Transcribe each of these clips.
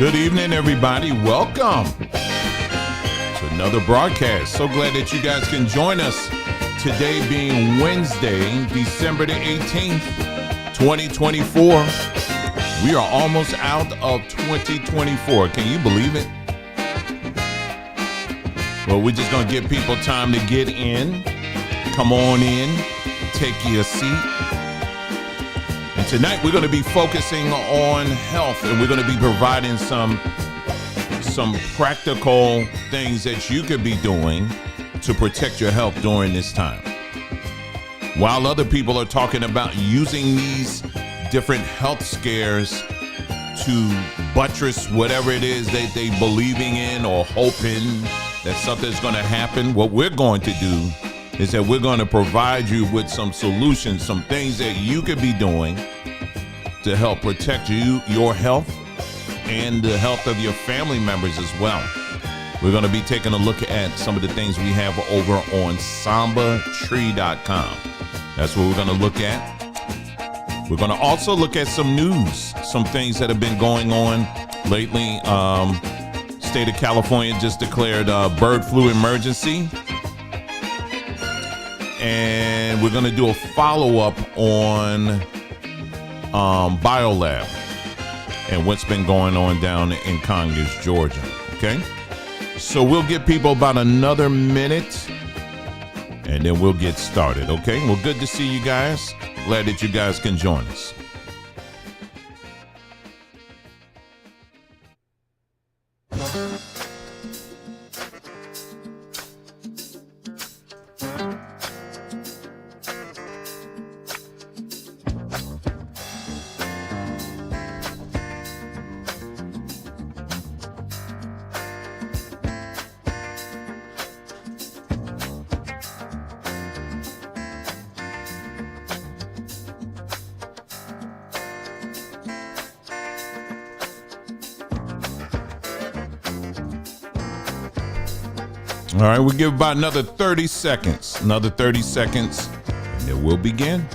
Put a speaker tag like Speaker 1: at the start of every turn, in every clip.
Speaker 1: Good evening, everybody. Welcome to another broadcast. So glad that you guys can join us today, being Wednesday, December the 18th, 2024. We are almost out of 2024. Can you believe it? Well, we're just going to give people time to get in. Come on in. Take your seat. And tonight we're going to be focusing on health, and we're going to be providing some practical things that you could be doing to protect your health during this time. While other people are talking about using these different health scares to buttress whatever it is that they believing in or hoping that something's going to happen, what we're going to do is that we're going to provide you with some solutions, some things that you could be doing to help protect your health and the health of your family members as well. We're going to be taking a look at some of the things we have over on sambatree.com. That's what we're going to look at. We're going to also look at some news, some things that have been going on lately. State of California just declared a bird flu emergency. And we're going to do a follow-up on Biolab and what's been going on down in Conyers, Georgia. Okay? So we'll give people about another minute, and then we'll get started. Okay? Well, good to see you guys. Glad that you guys can join us. All right, we'll give about another 30 seconds. Another 30 seconds, and then we'll begin.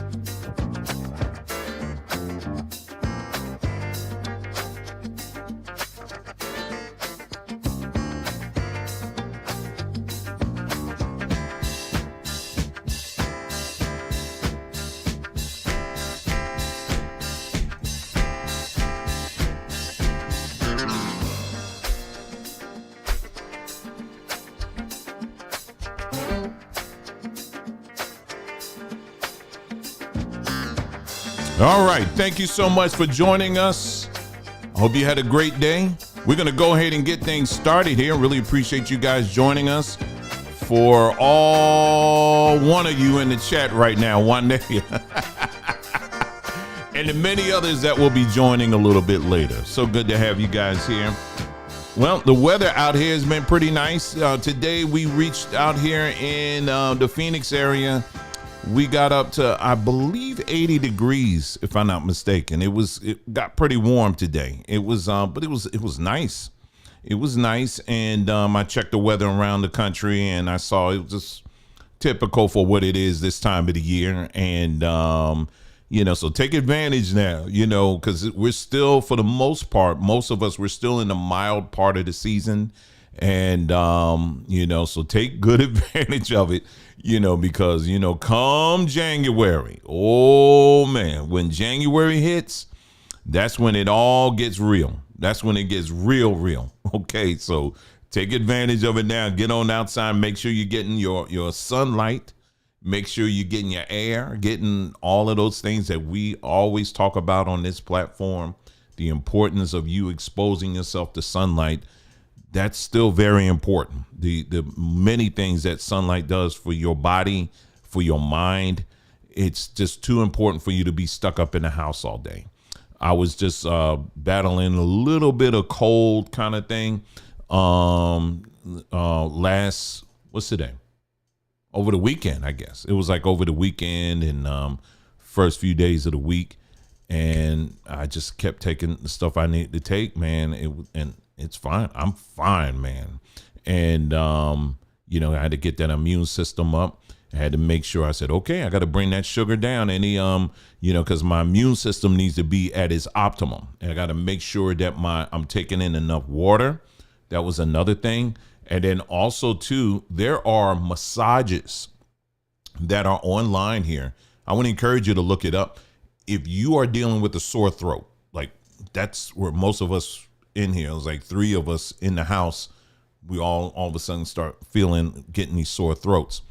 Speaker 1: All right, thank you so much for joining us. I hope you had a great day. We're going to go ahead and get things started here. Really appreciate you guys joining us. For all one of you in the chat right now, one day, and the many others that will be joining a little bit later. So good to have you guys here. Well, the weather out here has been pretty nice. Today we reached out here in the Phoenix area. We got up to, I believe, 80 degrees, if I'm not mistaken. It got pretty warm today. It was nice. It was nice, and I checked the weather around the country, and I saw it was just typical for what it is this time of the year. And so take advantage now, because we're still, for the most part, most of us, we're still in the mild part of the season, and so take good advantage of it. Because, come January, oh man, when January hits, that's when it all gets real. That's when it gets real. Okay, so take advantage of it now. Get on outside. Make sure you're getting your sunlight. Make sure you're getting your air, getting all of those things that we always talk about on this platform. The importance of you exposing yourself to sunlight. That's still very important. The many things that sunlight does for your body, for your mind, it's just too important for you to be stuck up in the house all day. I was just battling a little bit of cold kind of thing what's today? Over the weekend, I guess. It was like over the weekend and first few days of the week. And I just kept taking the stuff I needed to take, man. It's fine. I'm fine, man. And, I had to get that immune system up. I had to make sure. I said, okay, I got to bring that sugar down. Because my immune system needs to be at its optimum. And I got to make sure that I'm taking in enough water. That was another thing. And then also too, there are massages that are online here. I want to encourage you to look it up. If you are dealing with a sore throat, like that's where most of us in here, it was like 3 of us in the house, we all of a sudden start getting these sore throats.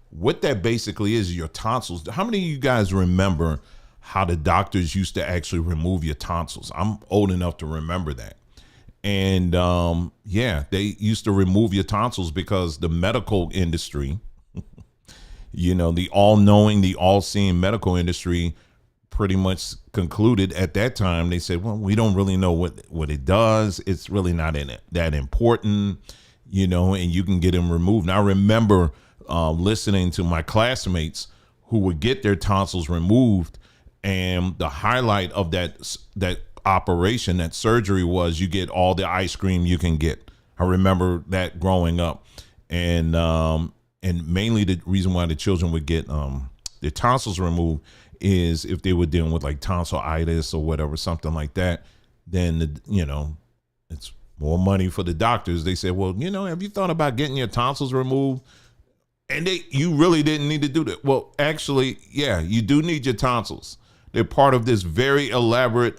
Speaker 1: What that basically is your tonsils. How many of you guys remember how the doctors used to actually remove your tonsils? I'm old enough to remember that. And they used to remove your tonsils because the medical industry, the all-knowing, the all-seeing medical industry pretty much concluded at that time. They said, well, we don't really know what it does. It's really not that important, and you can get them removed. And I remember listening to my classmates who would get their tonsils removed, and the highlight of that operation, that surgery, was you get all the ice cream you can get. I remember that growing up, and mainly the reason why the children would get their tonsils removed is if they were dealing with like tonsillitis or whatever, something like that. Then it's more money for the doctors. They said, well, have you thought about getting your tonsils removed? And you really didn't need to do that. Well, actually, yeah, you do need your tonsils. They're part of this very elaborate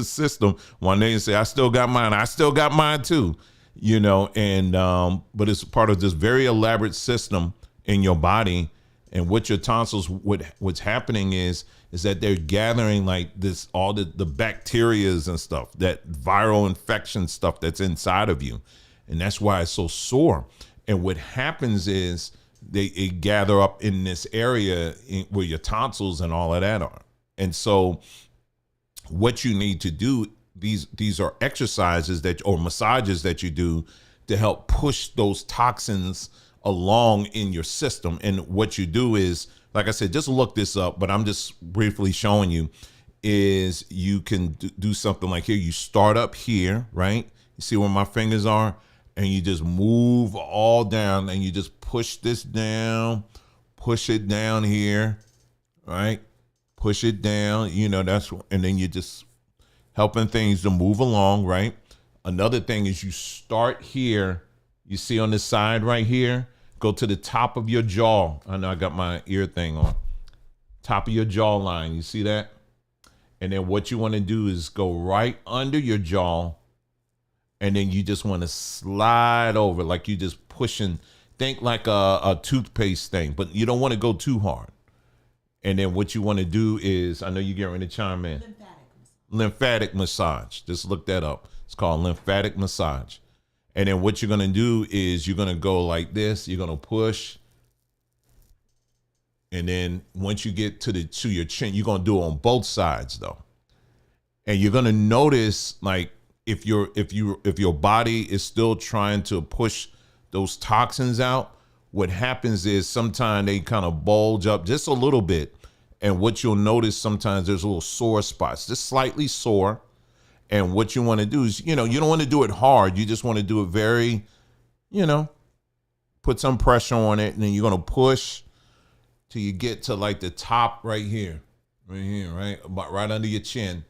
Speaker 1: system. One day you say, I still got mine. I still got mine too, but it's part of this very elaborate system in your body. And what your tonsils, what's happening is that they're gathering like this, all the bacterias and stuff, that viral infection stuff that's inside of you. And that's why it's so sore. And what happens is they gather up in this area where your tonsils and all of that are. And so what you need to do, these are exercises or massages that you do to help push those toxins along in your system. And what you do is, like I said, just look this up, but I'm just briefly showing you, is you can do something like here. You start up here, right? You see where my fingers are? And you just move all down, and you just push this down, push it down here, right? Push it down, and then you're just helping things to move along, right? Another thing is you start here. You see on this side right here, go to the top of your jaw. I know I got my ear thing on. Top of your jawline, you see that? And then what you want to do is go right under your jaw, and then you just want to slide over, like you just pushing, think like a toothpaste thing, but you don't want to go too hard. And then what you want to do is, I know you're getting ready to chime in. Lymphatic massage. Just look that up. It's called lymphatic massage. And then what you're going to do is you're going to go like this. You're going to push. And then once you get to your chin, you're going to do it on both sides though. And you're going to notice, like, if your body is still trying to push those toxins out, what happens is sometimes they kind of bulge up just a little bit. And what you'll notice, sometimes there's little sore spots, just slightly sore. And what you want to do is, you don't want to do it hard. You just want to do it very, put some pressure on it. And then you're going to push till you get to like the top right here, right? About right under your chin.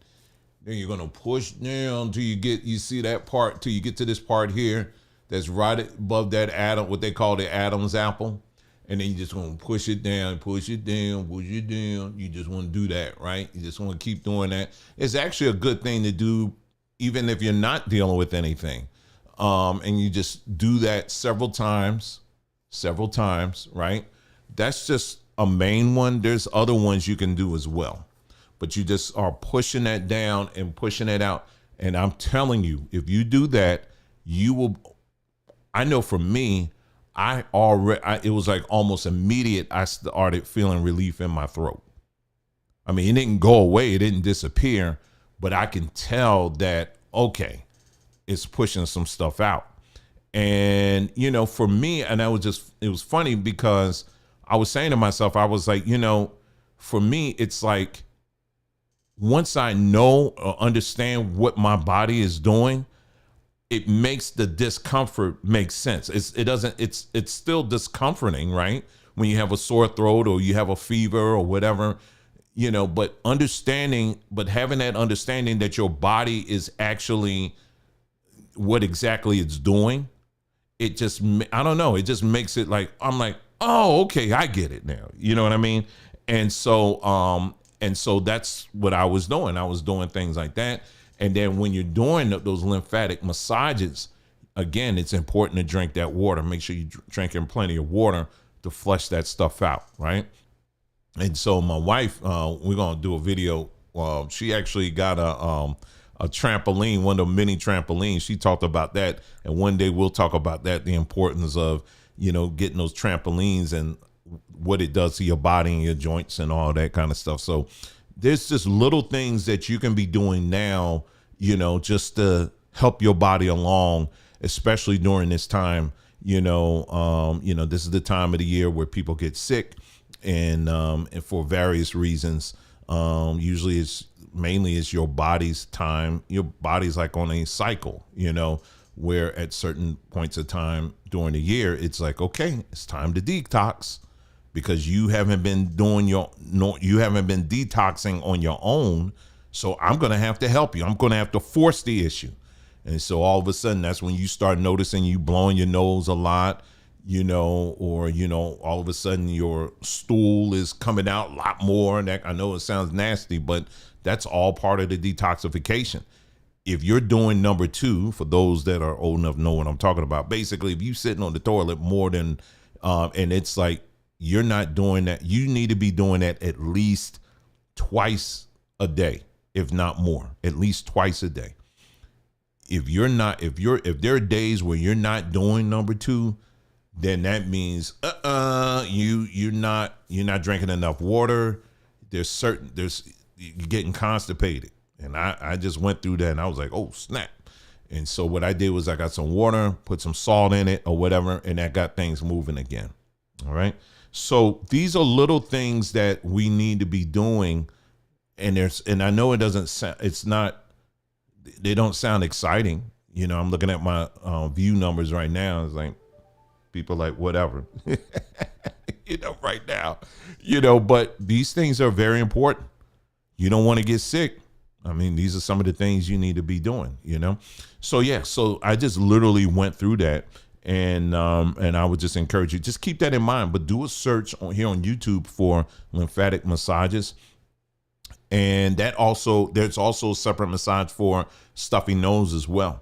Speaker 1: Then you're going to push down till you see that part, till you get to this part here. That's right above that atom, what they call the Adam's apple. And then you just want to push it down, push it down, push it down. You just want to do that, right? You just want to keep doing that. It's actually a good thing to do, even if you're not dealing with anything. And you just do that several times, right? That's just a main one. There's other ones you can do as well. But you just are pushing that down and pushing it out. And I'm telling you, if you do that, you will... I know for me, it was like almost immediate. I started feeling relief in my throat. I mean, it didn't go away. It didn't disappear, but I can tell that, okay, it's pushing some stuff out. And, for me, and it was funny because I was saying to myself, I was like, for me, it's like, once I know or understand what my body is doing, it makes the discomfort make sense. It's still discomforting, right? when you have a sore throat or you have a fever or whatever, but having that understanding that your body is actually what exactly it's doing, it just, I don't know, it just makes it like, I'm like, oh, okay, I get it now. You know what I mean? And so that's what I was doing. I was doing things like that. And then when you're doing those lymphatic massages, again, it's important to drink that water. Make sure you're drinking plenty of water to flush that stuff out, right? And so my wife, we're gonna do a video. She actually got a trampoline, one of the mini trampolines. She talked about that, and one day we'll talk about that, the importance of getting those trampolines and what it does to your body and your joints and all that kind of stuff. So there's just little things that you can be doing now, just to help your body along, especially during this time. This is the time of the year where people get sick, and for various reasons. Usually it's mainly your body's time. Your body's like on a cycle, where at certain points of time during the year, it's like, okay, it's time to detox, because you haven't been detoxing on your own. So I'm going to have to help you. I'm going to have to force the issue. And so all of a sudden, that's when you start noticing you blowing your nose a lot, or, all of a sudden your stool is coming out a lot more. And that, I know it sounds nasty, but that's all part of the detoxification. If you're doing number 2, for those that are old enough to know what I'm talking about, basically, if you're sitting on the toilet more than, and it's like, you're not doing that, you need to be doing that at least twice a day, if not more, at least twice a day. If there are days where you're not doing number 2, then that means you're not drinking enough water. You're getting constipated. And I just went through that, and I was like, oh, snap. And so what I did was I got some water, put some salt in it or whatever, and that got things moving again. All right. So these are little things that we need to be doing. And I know it doesn't sound, they don't sound exciting. I'm looking at my view numbers right now. It's like, people like, whatever, right now, but these things are very important. You don't want to get sick. I mean, these are some of the things you need to be doing, So yeah, so I just literally went through that, and I would just encourage you, just keep that in mind, but do a search here on YouTube for lymphatic massages. And there's also a separate massage for stuffy nose as well.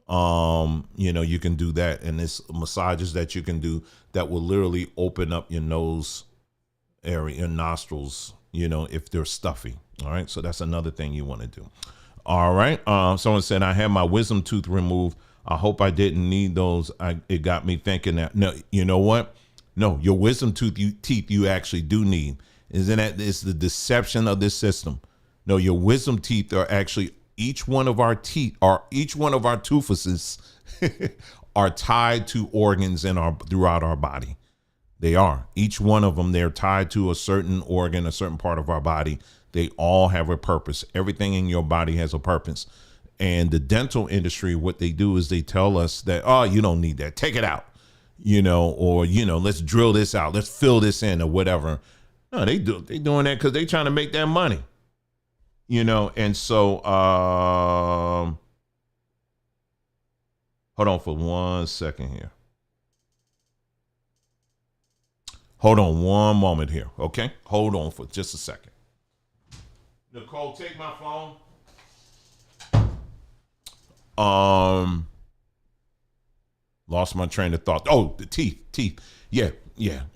Speaker 1: You can do that, and there's massages that you can do that will literally open up your nose area, your nostrils, if they're stuffy. All right. So that's another thing you want to do. All right. Someone said, I had my wisdom tooth removed. I hope I didn't need those. It got me thinking that, no, you know what? No, your wisdom teeth you actually do need. Isn't that, it's the deception of this system. No, your wisdom teeth are actually, each one of our toofuses are tied to organs throughout our body. They are. Each one of them, they're tied to a certain organ, a certain part of our body. They all have a purpose. Everything in your body has a purpose. And the dental industry, what they do is they tell us that, oh, you don't need that. Take it out, or, let's drill this out. Let's fill this in or whatever. No, they doing that because they trying to make that money, And so, hold on for 1 second here. Hold on one moment here. Okay. Hold on for just a second. Nicole, take my phone. Lost my train of thought. Oh, the teeth. Yeah.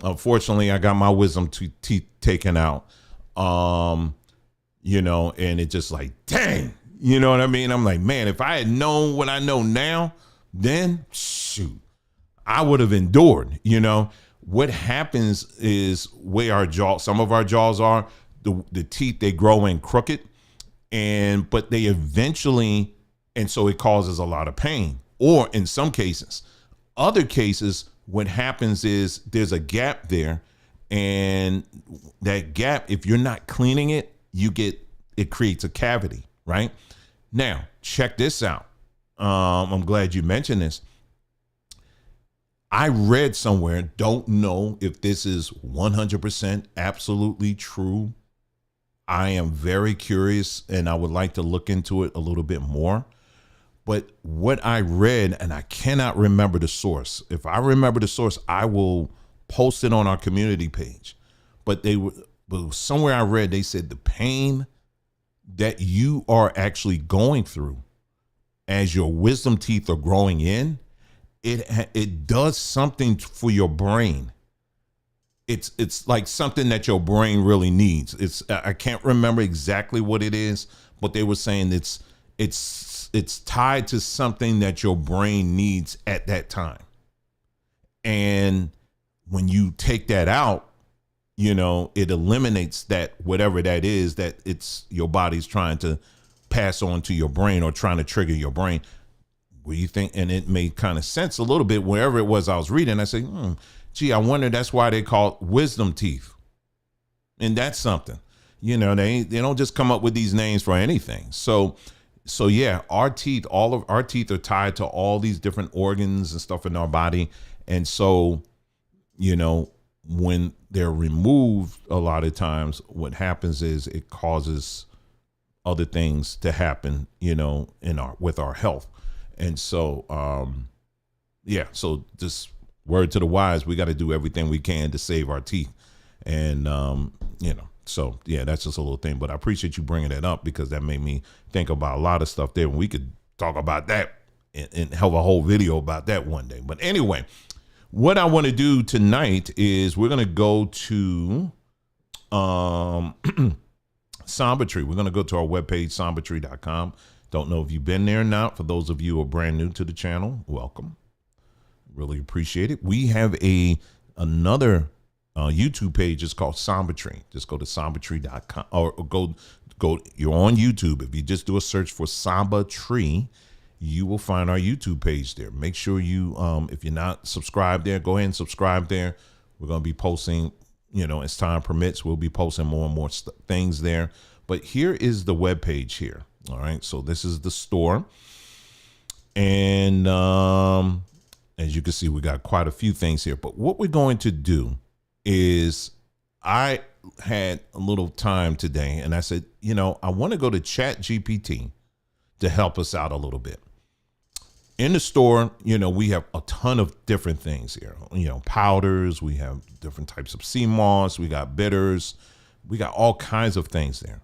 Speaker 1: Unfortunately, I got my wisdom teeth taken out. And it just like, dang, you know what I mean? I'm like, man, if I had known what I know now, then shoot, I would have endured, What happens is where some of our jaws are, the teeth, they grow in crooked, but they eventually, and so it causes a lot of pain. Or in some cases, other cases, what happens is there's a gap there, and that gap, if you're not cleaning it, it creates a cavity, right? Now, check this out. I'm glad you mentioned this. I read somewhere, don't know if this is 100% absolutely true. I am very curious and I would like to look into it a little bit more. But what I read, and I cannot remember the source. If I remember the source, I will post it on our community page. But somewhere I read, they said the pain that you are actually going through as your wisdom teeth are growing in, it does something for your brain. It's like something that your brain really needs. I can't remember exactly what it is, but they were saying it's tied to something that your brain needs at that time. And when you take that out, it eliminates that, whatever that is, that it's your body's trying to pass on to your brain or trying to trigger your brain. What do you think? And it made kind of sense a little bit wherever it was I was reading. I said, gee, I wonder that's why they call it wisdom teeth. And that's something, they don't just come up with these names for anything. So yeah, all of our teeth are tied to all these different organs and stuff in our body. And so, when they're removed, a lot of times what happens is it causes other things to happen, with our health. And so, so just word to the wise, we got to do everything we can to save our teeth. And, so yeah, that's just a little thing, but I appreciate you bringing that up because that made me think about a lot of stuff there. And we could talk about that and have a whole video about that one day. But anyway, what I want to do tonight is we're going to go to, Samba Tree. We're going to go to our webpage, sambatree.com. Don't know if you've been there or not. For those of you who are brand new to the channel, welcome. Really appreciate it. We have another YouTube page. It's called Samba Tree. Just go to sambatree.com or go. You're on YouTube. If you just do a search for Samba Tree, you will find our YouTube page there. Make sure you, if you're not subscribed there, go ahead and subscribe there. We're going to be posting, as time permits, we'll be posting more and more things there. But here is the web page here. All right. So this is the store. And as you can see, we got quite a few things here. But what we're going to do is I had a little time today and I said, I want to go to ChatGPT to help us out a little bit. In the store, we have a ton of different things here, powders, we have different types of sea moss, we got bitters, we got all kinds of things there.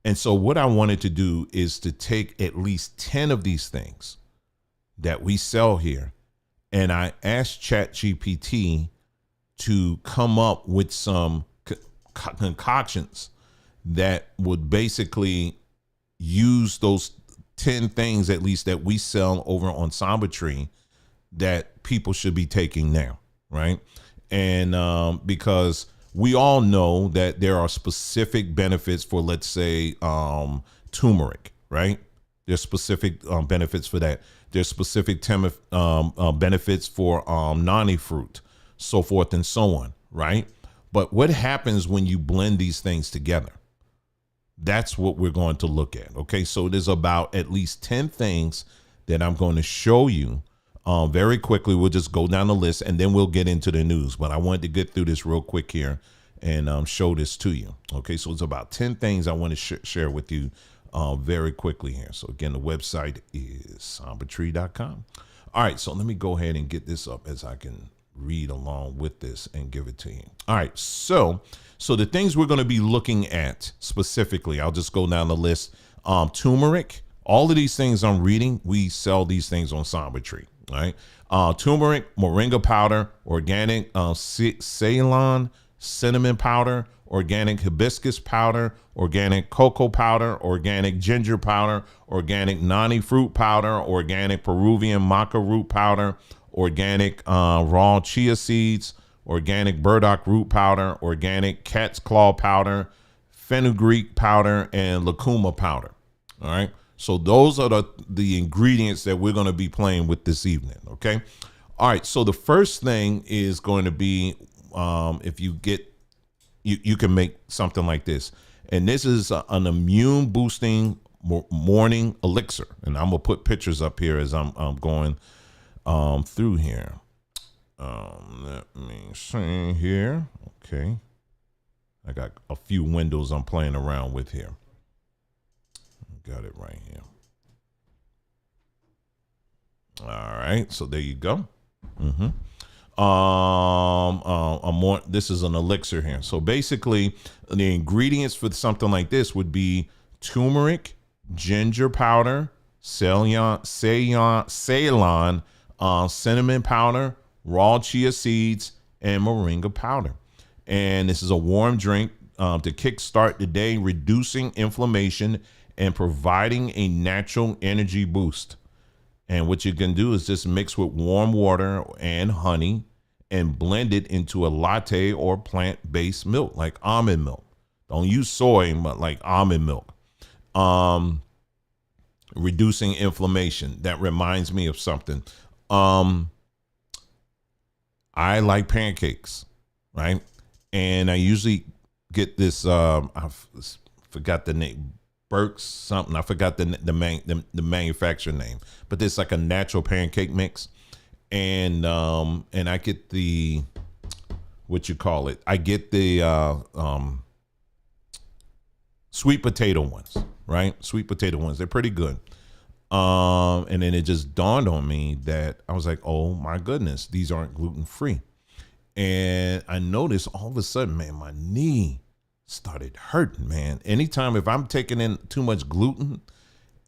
Speaker 1: And so what I wanted to do is to take at least 10 of these things that we sell here. And I asked ChatGPT to come up with some concoctions that would basically use those 10 things at least that we sell over on Samba Tree that people should be taking now, right? And because we all know that there are specific benefits for, let's say, turmeric, right? There's specific benefits for that. There's specific benefits for nani fruit, so forth and so on, right? But what happens when you blend these things together? That's what we're going to look at. Okay, so there's about at least 10 things that I'm going to show you very quickly. We'll just go down the list and then we'll get into the news. But I wanted to get through this real quick here and show this to you. Okay, so it's about 10 things I want to share with you very quickly here. So again, the website is sambatree.com. All right, so let me go ahead and get this up as I can read along with this and give it to you. All right, so the things we're going to be looking at specifically, I'll just go down the list. Turmeric, all of these things I'm reading, we sell these things on Samba Tree. All right, turmeric, moringa powder, organic Ceylon cinnamon powder, organic hibiscus powder, organic cocoa powder, organic ginger powder, organic nani fruit powder, organic Peruvian maca root powder, organic raw chia seeds, organic burdock root powder, organic cat's claw powder, fenugreek powder, and lucuma powder. All right. So those are the ingredients that we're going to be playing with this evening. Okay. All right. So the first thing is going to be if you get, you can make something like this. And this is an immune boosting morning elixir. And I'm going to put pictures up here as I'm going through here. Let me see here. Okay. I got a few windows I'm playing around with here. Got it right here. All right. So there you go. Mm-hmm. This is an elixir here. So basically, the ingredients for something like this would be turmeric, ginger powder, Ceylon, cinnamon powder, raw chia seeds, and moringa powder. And this is a warm drink to kickstart the day, reducing inflammation and providing a natural energy boost. And what you can do is just mix with warm water and honey and blend it into a latte or plant-based milk, like almond milk. Don't use soy, but like almond milk. Reducing inflammation. That reminds me of something. I like pancakes, right? And I usually get this, I forgot the name, Burke's something. I forgot the manufacturer name, but there's like a natural pancake mix. And I get the, what you call it? I get the sweet potato ones, right? Sweet potato ones. They're pretty good. And then it just dawned on me that I was like, oh my goodness, these aren't gluten free. And I noticed all of a sudden, man, my knee started hurting, man. Anytime if I'm taking in too much gluten,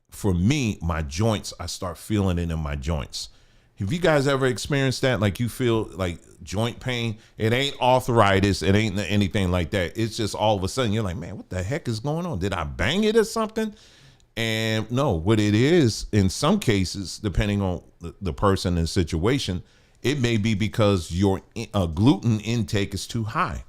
Speaker 1: for me, my joints, I start feeling it in my joints. Have you guys ever experienced that? Like you feel like joint pain? It ain't arthritis. It ain't anything like that. It's just all of a sudden you're like, man, what the heck is going on? Did I bang it or something? And no, what it is, in some cases, depending on the person and situation, it may be because your gluten intake is too high.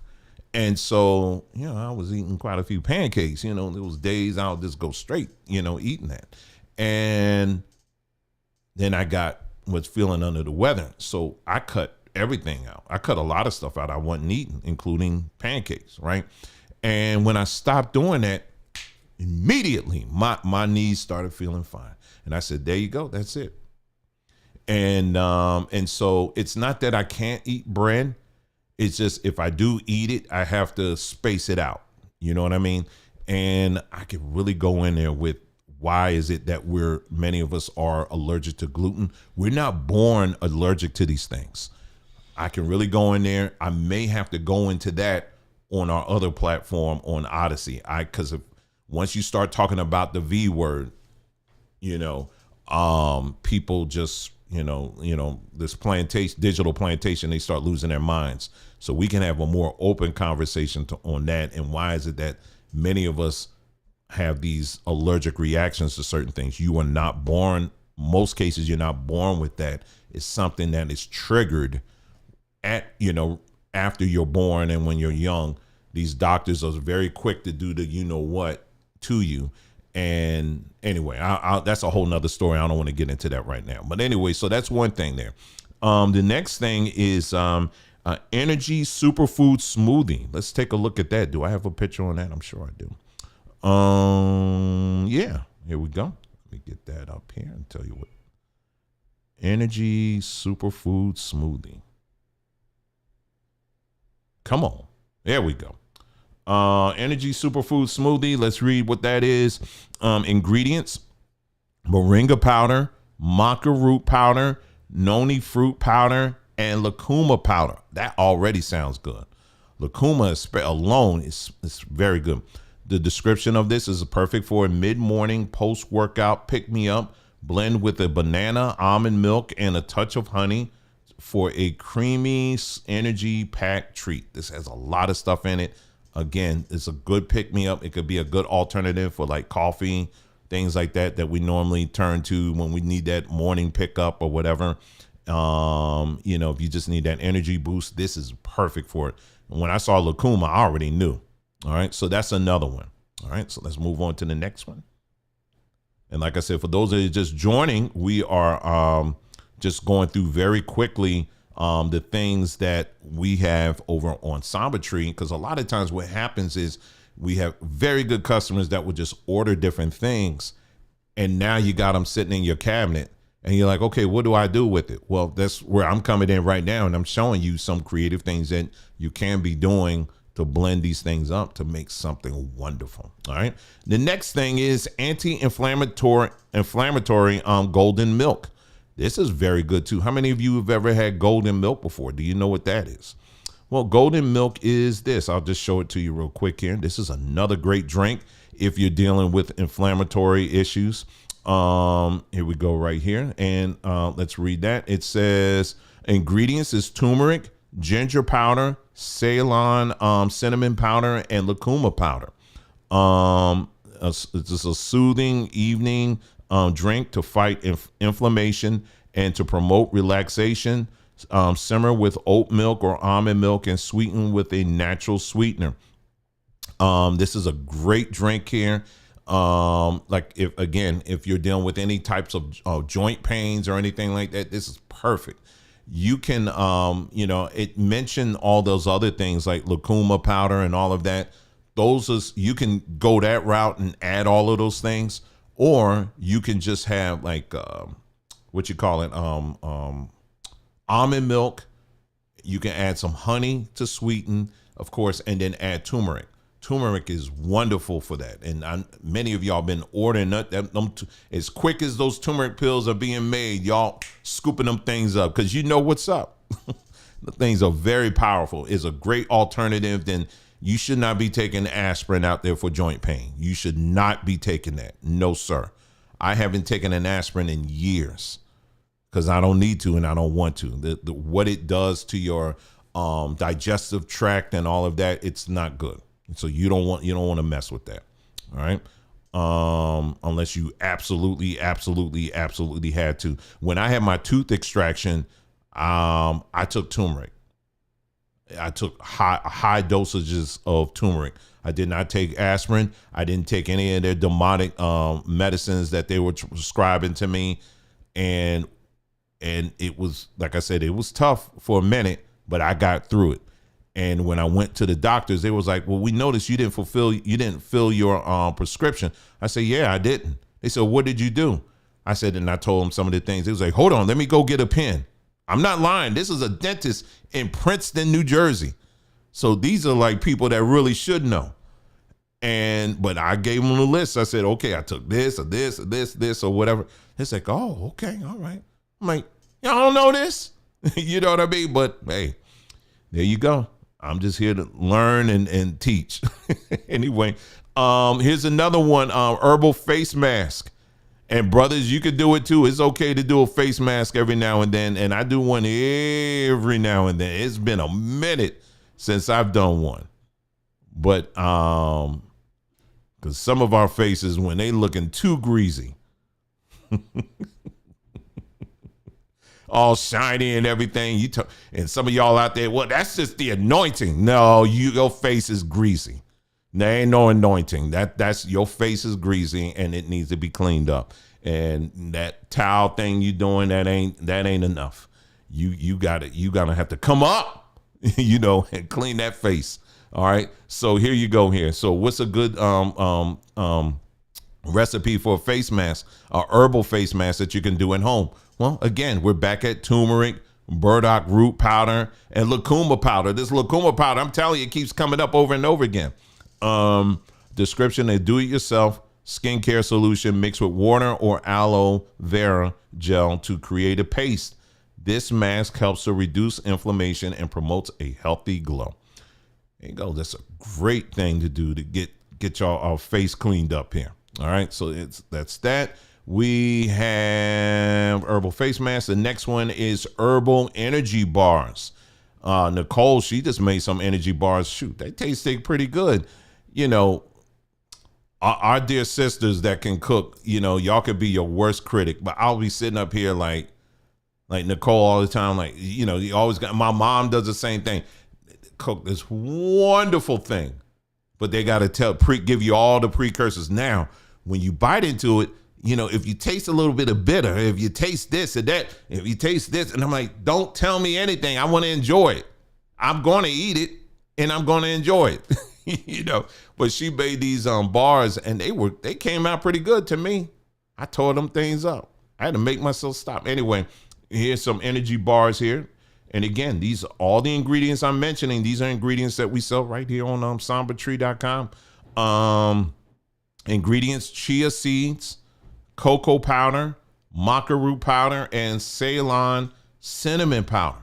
Speaker 1: And so, I was eating quite a few pancakes, those days I'll just go straight, eating that. And then was feeling under the weather. So I cut everything out. I cut a lot of stuff out I wasn't eating, including pancakes, right? And when I stopped doing that, immediately my knees started feeling fine. And I said, there you go, that's it. And so it's not that I can't eat bread. It's just if I do eat it, I have to space it out. You know what I mean? And I could really go in there with why is it that many of us are allergic to gluten? We're not born allergic to these things. I can really go in there. I may have to go into that on our other platform on Odyssey. Because once you start talking about the V word, people just, this digital plantation, they start losing their minds. So we can have a more open conversation on that. And why is it that many of us have these allergic reactions to certain things? You are not born, most cases, you're not born with that. It's something that is triggered after you're born. And when you're young, these doctors are very quick to do the, what to you. And anyway, that's a whole nother story. I don't want to get into that right now. But anyway, so that's one thing there. The next thing is energy superfood smoothie. Let's take a look at that. Do I have a picture on that? I'm sure I do. Yeah, here we go. Let me get that up here and tell you what. Energy superfood smoothie. Come on. There we go. Energy superfood smoothie. Let's read what that is. Ingredients: moringa powder, maca root powder, noni fruit powder, and lucuma powder. That already sounds good. Lucuma alone is very good. The description of this is perfect for a mid-morning post-workout pick-me-up. Blend with a banana, almond milk, and a touch of honey for a creamy, energy-packed treat. This has a lot of stuff in it. Again, it's a good pick-me-up. It could be a good alternative for like coffee, things like that we normally turn to when we need that morning pickup or whatever. If you just need that energy boost, this is perfect for it. And when I saw lucuma, I already knew. All right, so that's another one. All right, so let's move on to the next one. And like I said, for those that are just joining, we are just going through very quickly the things that we have over on Samba Tree, because a lot of times what happens is we have very good customers that will just order different things, and now you got them sitting in your cabinet, And you're like, okay, what do I do with it? Well, that's where I'm coming in right now, and I'm showing you some creative things that you can be doing to blend these things up to make something wonderful. All right. The next thing is anti-inflammatory golden milk. This is very good too. How many of you have ever had golden milk before? Do you know what that is? Well, golden milk is this. I'll just show it to you real quick here. This is another great drink if you're dealing with inflammatory issues. Here we go right here. And let's read that. It says ingredients is turmeric, ginger powder, Ceylon cinnamon powder, and lucuma powder. It's just a soothing evening drink to fight inflammation and to promote relaxation. Simmer with oat milk or almond milk and sweeten with a natural sweetener. This is a great drink here. Like if you're dealing with any types of joint pains or anything like that, this is perfect. You can, it mentioned all those other things like lucuma powder and all of that. You can go that route and add all of those things, or you can just have like, almond milk. You can add some honey to sweeten, of course, and then add turmeric. Turmeric is wonderful for that. And many of y'all been ordering them as quick as those turmeric pills are being made. Y'all scooping them things up because you know what's up. The things are very powerful. It's a great alternative. Then you should not be taking aspirin out there for joint pain. You should not be taking that. No, sir. I haven't taken an aspirin in years because I don't need to and I don't want to. What it does to your digestive tract and all of that, it's not good. So you don't want to mess with that. All right. Unless you absolutely had to. When I had my tooth extraction, I took turmeric. I took high dosages of turmeric. I did not take aspirin. I didn't take any of their demonic medicines that they were prescribing to me. And it was, like I said, it was tough for a minute, but I got through it. And when I went to the doctors, they was like, well, we noticed you didn't fill your prescription. I said, yeah, I didn't. They said, what did you do? I said, and I told them some of the things. They was like, hold on, let me go get a pen. I'm not lying. This is a dentist in Princeton, New Jersey. So these are like people that really should know. But I gave them a list. I said, okay, I took this or this or this or whatever. It's like, oh, okay, all right. I'm like, y'all don't know this? You know what I mean? But hey, there you go. I'm just here to learn and teach. Anyway, here's another one, herbal face mask. And brothers, you could do it too. It's okay to do a face mask every now and then. And I do one every now and then. It's been a minute since I've done one. But because some of our faces, when they looking too greasy, all shiny and everything. And some of y'all out there, well, that's just the anointing. No, your face is greasy. There ain't no anointing. That's your face is greasy and it needs to be cleaned up. And that towel thing you doing, that ain't enough. You gotta have to come up, and clean that face. All right. So here you go here. So what's a good recipe for a face mask, a herbal face mask that you can do at home? Well, again, we're back at turmeric, burdock root powder, and lucuma powder. This lucuma powder, I'm telling you, it keeps coming up over and over again. Description: a do-it-yourself skincare solution mixed with water or aloe vera gel to create a paste. This mask helps to reduce inflammation and promotes a healthy glow. There you go. That's a great thing to do to get our face cleaned up here. All right, so that's that. We have herbal face mask. The next one is herbal energy bars. Nicole, she just made some energy bars. Shoot, they taste pretty good. Our dear sisters that can cook, y'all could be your worst critic, but I'll be sitting up here like Nicole all the time. Like, you always got, my mom does the same thing. Cook this wonderful thing, but they got to give you all the precursors. Now, when you bite into it, if you taste a little bit of bitter, if you taste this or that, if you taste this, and I'm like, don't tell me anything. I want to enjoy it. I'm going to eat it and I'm going to enjoy it. But she made these bars and they came out pretty good to me. I tore them things up. I had to make myself stop. Anyway, here's some energy bars here. And again, these are all the ingredients I'm mentioning. These are ingredients that we sell right here on sambatree.com. Ingredients: chia seeds, cocoa powder, maca root powder, and Ceylon cinnamon powder.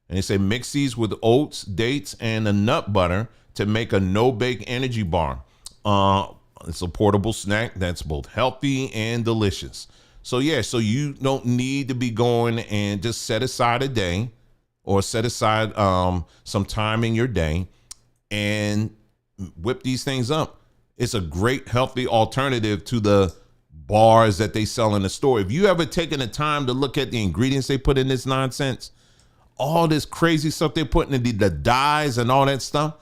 Speaker 1: And they say mix these with oats, dates, and a nut butter to make a no-bake energy bar. It's a portable snack that's both healthy and delicious. So yeah, so you don't need to be going and just set aside a day or set aside some time in your day and whip these things up. It's a great healthy alternative to the bars that they sell in the store. If you ever taken the time to look at the ingredients they put in this nonsense, all this crazy stuff they're putting in the dyes and all that stuff,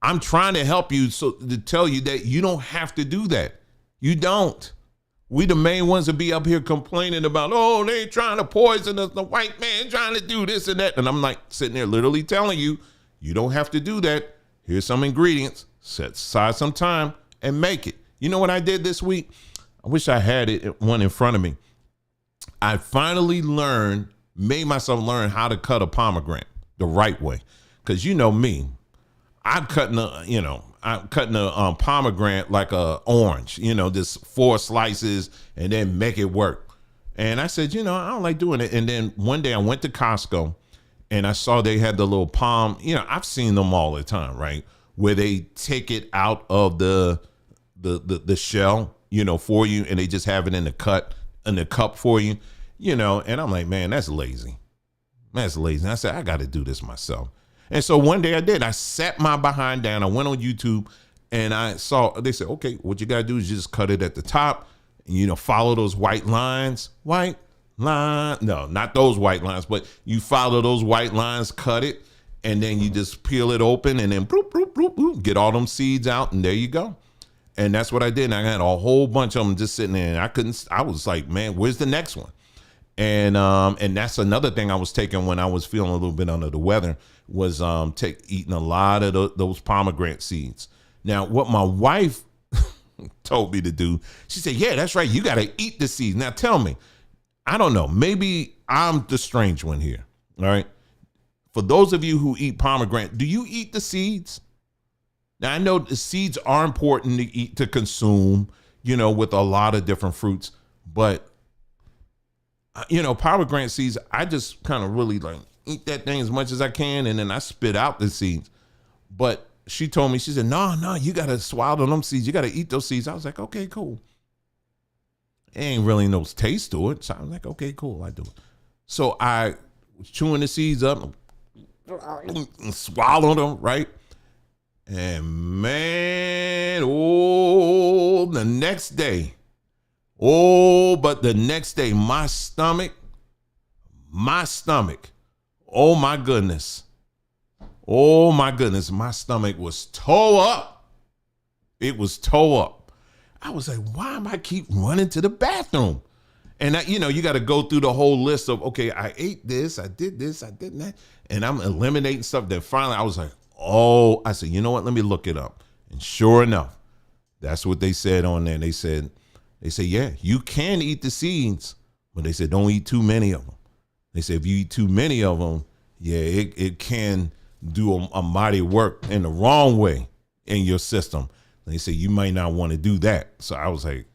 Speaker 1: I'm trying to help you to tell you that you don't have to do that. You don't. We the main ones that be up here complaining about, oh, they trying to poison us, the white man trying to do this and that. And I'm like sitting there literally telling you, you don't have to do that. Here's some ingredients, set aside some time and make it. You know what I did this week? I wish I had one in front of me. I finally made myself learn how to cut a pomegranate the right way. Cause you know me, I'm cutting a pomegranate like a orange, just 4 slices and then make it work. And I said, I don't like doing it. And then one day I went to Costco and I saw they had the little palm, I've seen them all the time, right? Where they take it out of the shell, for you, and they just have it in the cup for you, and I'm like, man, that's lazy. That's lazy. And I said, I got to do this myself. And so one day I did. I sat my behind down. I went on YouTube and they said, okay, what you got to do is just cut it at the top, and, follow those white lines. White line. No, not those white lines, but you follow those white lines, cut it, and then you just peel it open and then bloop, bloop, bloop, bloop, get all them seeds out, and there you go. And that's what I did. And I had a whole bunch of them just sitting there, and I was like, man, where's the next one? And that's another thing I was taking when I was feeling a little bit under the weather was eating a lot of those pomegranate seeds. Now, what my wife told me to do, she said, yeah, that's right. You got to eat the seeds. Now tell me, I don't know, maybe I'm the strange one here. All right. For those of you who eat pomegranate, do you eat the seeds? Now I know the seeds are important to eat, to consume, with a lot of different fruits, but pomegranate seeds, I just kind of really like eat that thing as much as I can, and then I spit out the seeds. But she told me, she said, no, you got to swallow them seeds. You got to eat those seeds. I was like, okay, cool. Ain't really no taste to it. So I was like, okay, cool, I do it. So I was chewing the seeds up and swallowing them, right? And man, the next day, my stomach, oh my goodness, my stomach was toe up. It was toe up. I was like, why am I keep running to the bathroom? And you got to go through the whole list of, okay, I ate this, I did this, I did that. And I'm eliminating stuff. Then finally I was like, I said, you know what? Let me look it up. And sure enough, that's what they said on there. They said, yeah, you can eat the seeds, but they said, don't eat too many of them. They said, if you eat too many of them, yeah, it can do a mighty work in the wrong way in your system. They said, you might not want to do that. So I was like,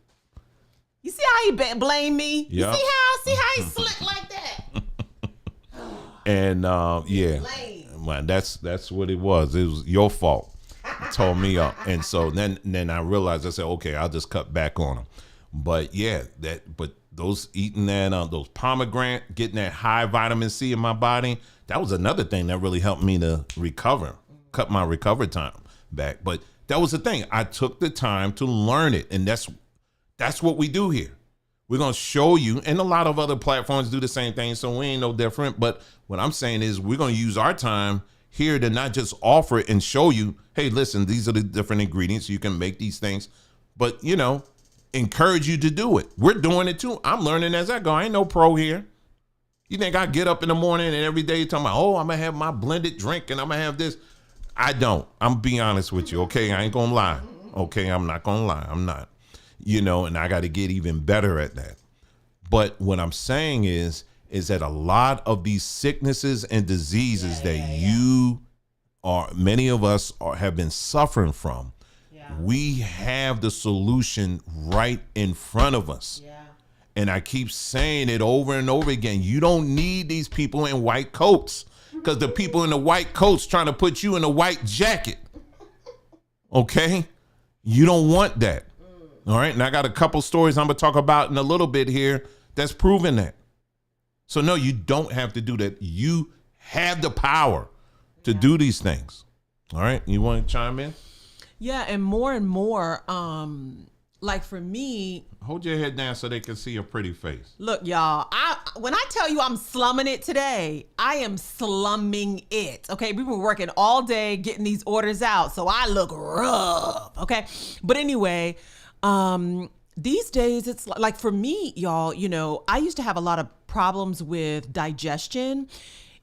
Speaker 2: you see how he blame me?
Speaker 1: Yep.
Speaker 2: You see how he slick like that?
Speaker 1: And yeah, man, that's what it was. It was your fault. It tore me up. And so then I realized, I said, okay, I'll just cut back on them. But yeah, but those eating that, those pomegranate, getting that high vitamin C in my body, that was another thing that really helped me to recover, cut my recovery time back. But that was the thing. I took the time to learn it. And that's what we do here. We're going to show you, and a lot of other platforms do the same thing, so we ain't no different. But what I'm saying is we're going to use our time here to not just offer it and show you, hey, listen, these are the different ingredients. You can make these things, but, encourage you to do it. We're doing it too. I'm learning as I go. I ain't no pro here. You think I get up in the morning and every day talking about, I'm going to have my blended drink and I'm going to have this. I don't. I'm being honest with you, okay? I ain't going to lie. Okay, I'm not going to lie. I'm not. And I got to get even better at that. But what I'm saying is that a lot of these sicknesses and diseases many of us have been suffering from, we have the solution right in front of us. Yeah. And I keep saying it over and over again. You don't need these people in white coats, because the people in the white coats trying to put you in a white jacket. Okay? You don't want that. All right? And I got a couple stories I'm going to talk about in a little bit here that's proven that. So no, you don't have to do that. You have the power to do these things. All right? You want to chime in?
Speaker 2: Yeah, and more, like for me,
Speaker 1: hold your head down so they can see your pretty face.
Speaker 2: Look, y'all, when I tell you I'm slumming it today, I am slumming it. Okay, we've been working all day getting these orders out, so I look rough. Okay, but anyway, these days it's like for me, y'all, you know, I used to have a lot of problems with digestion,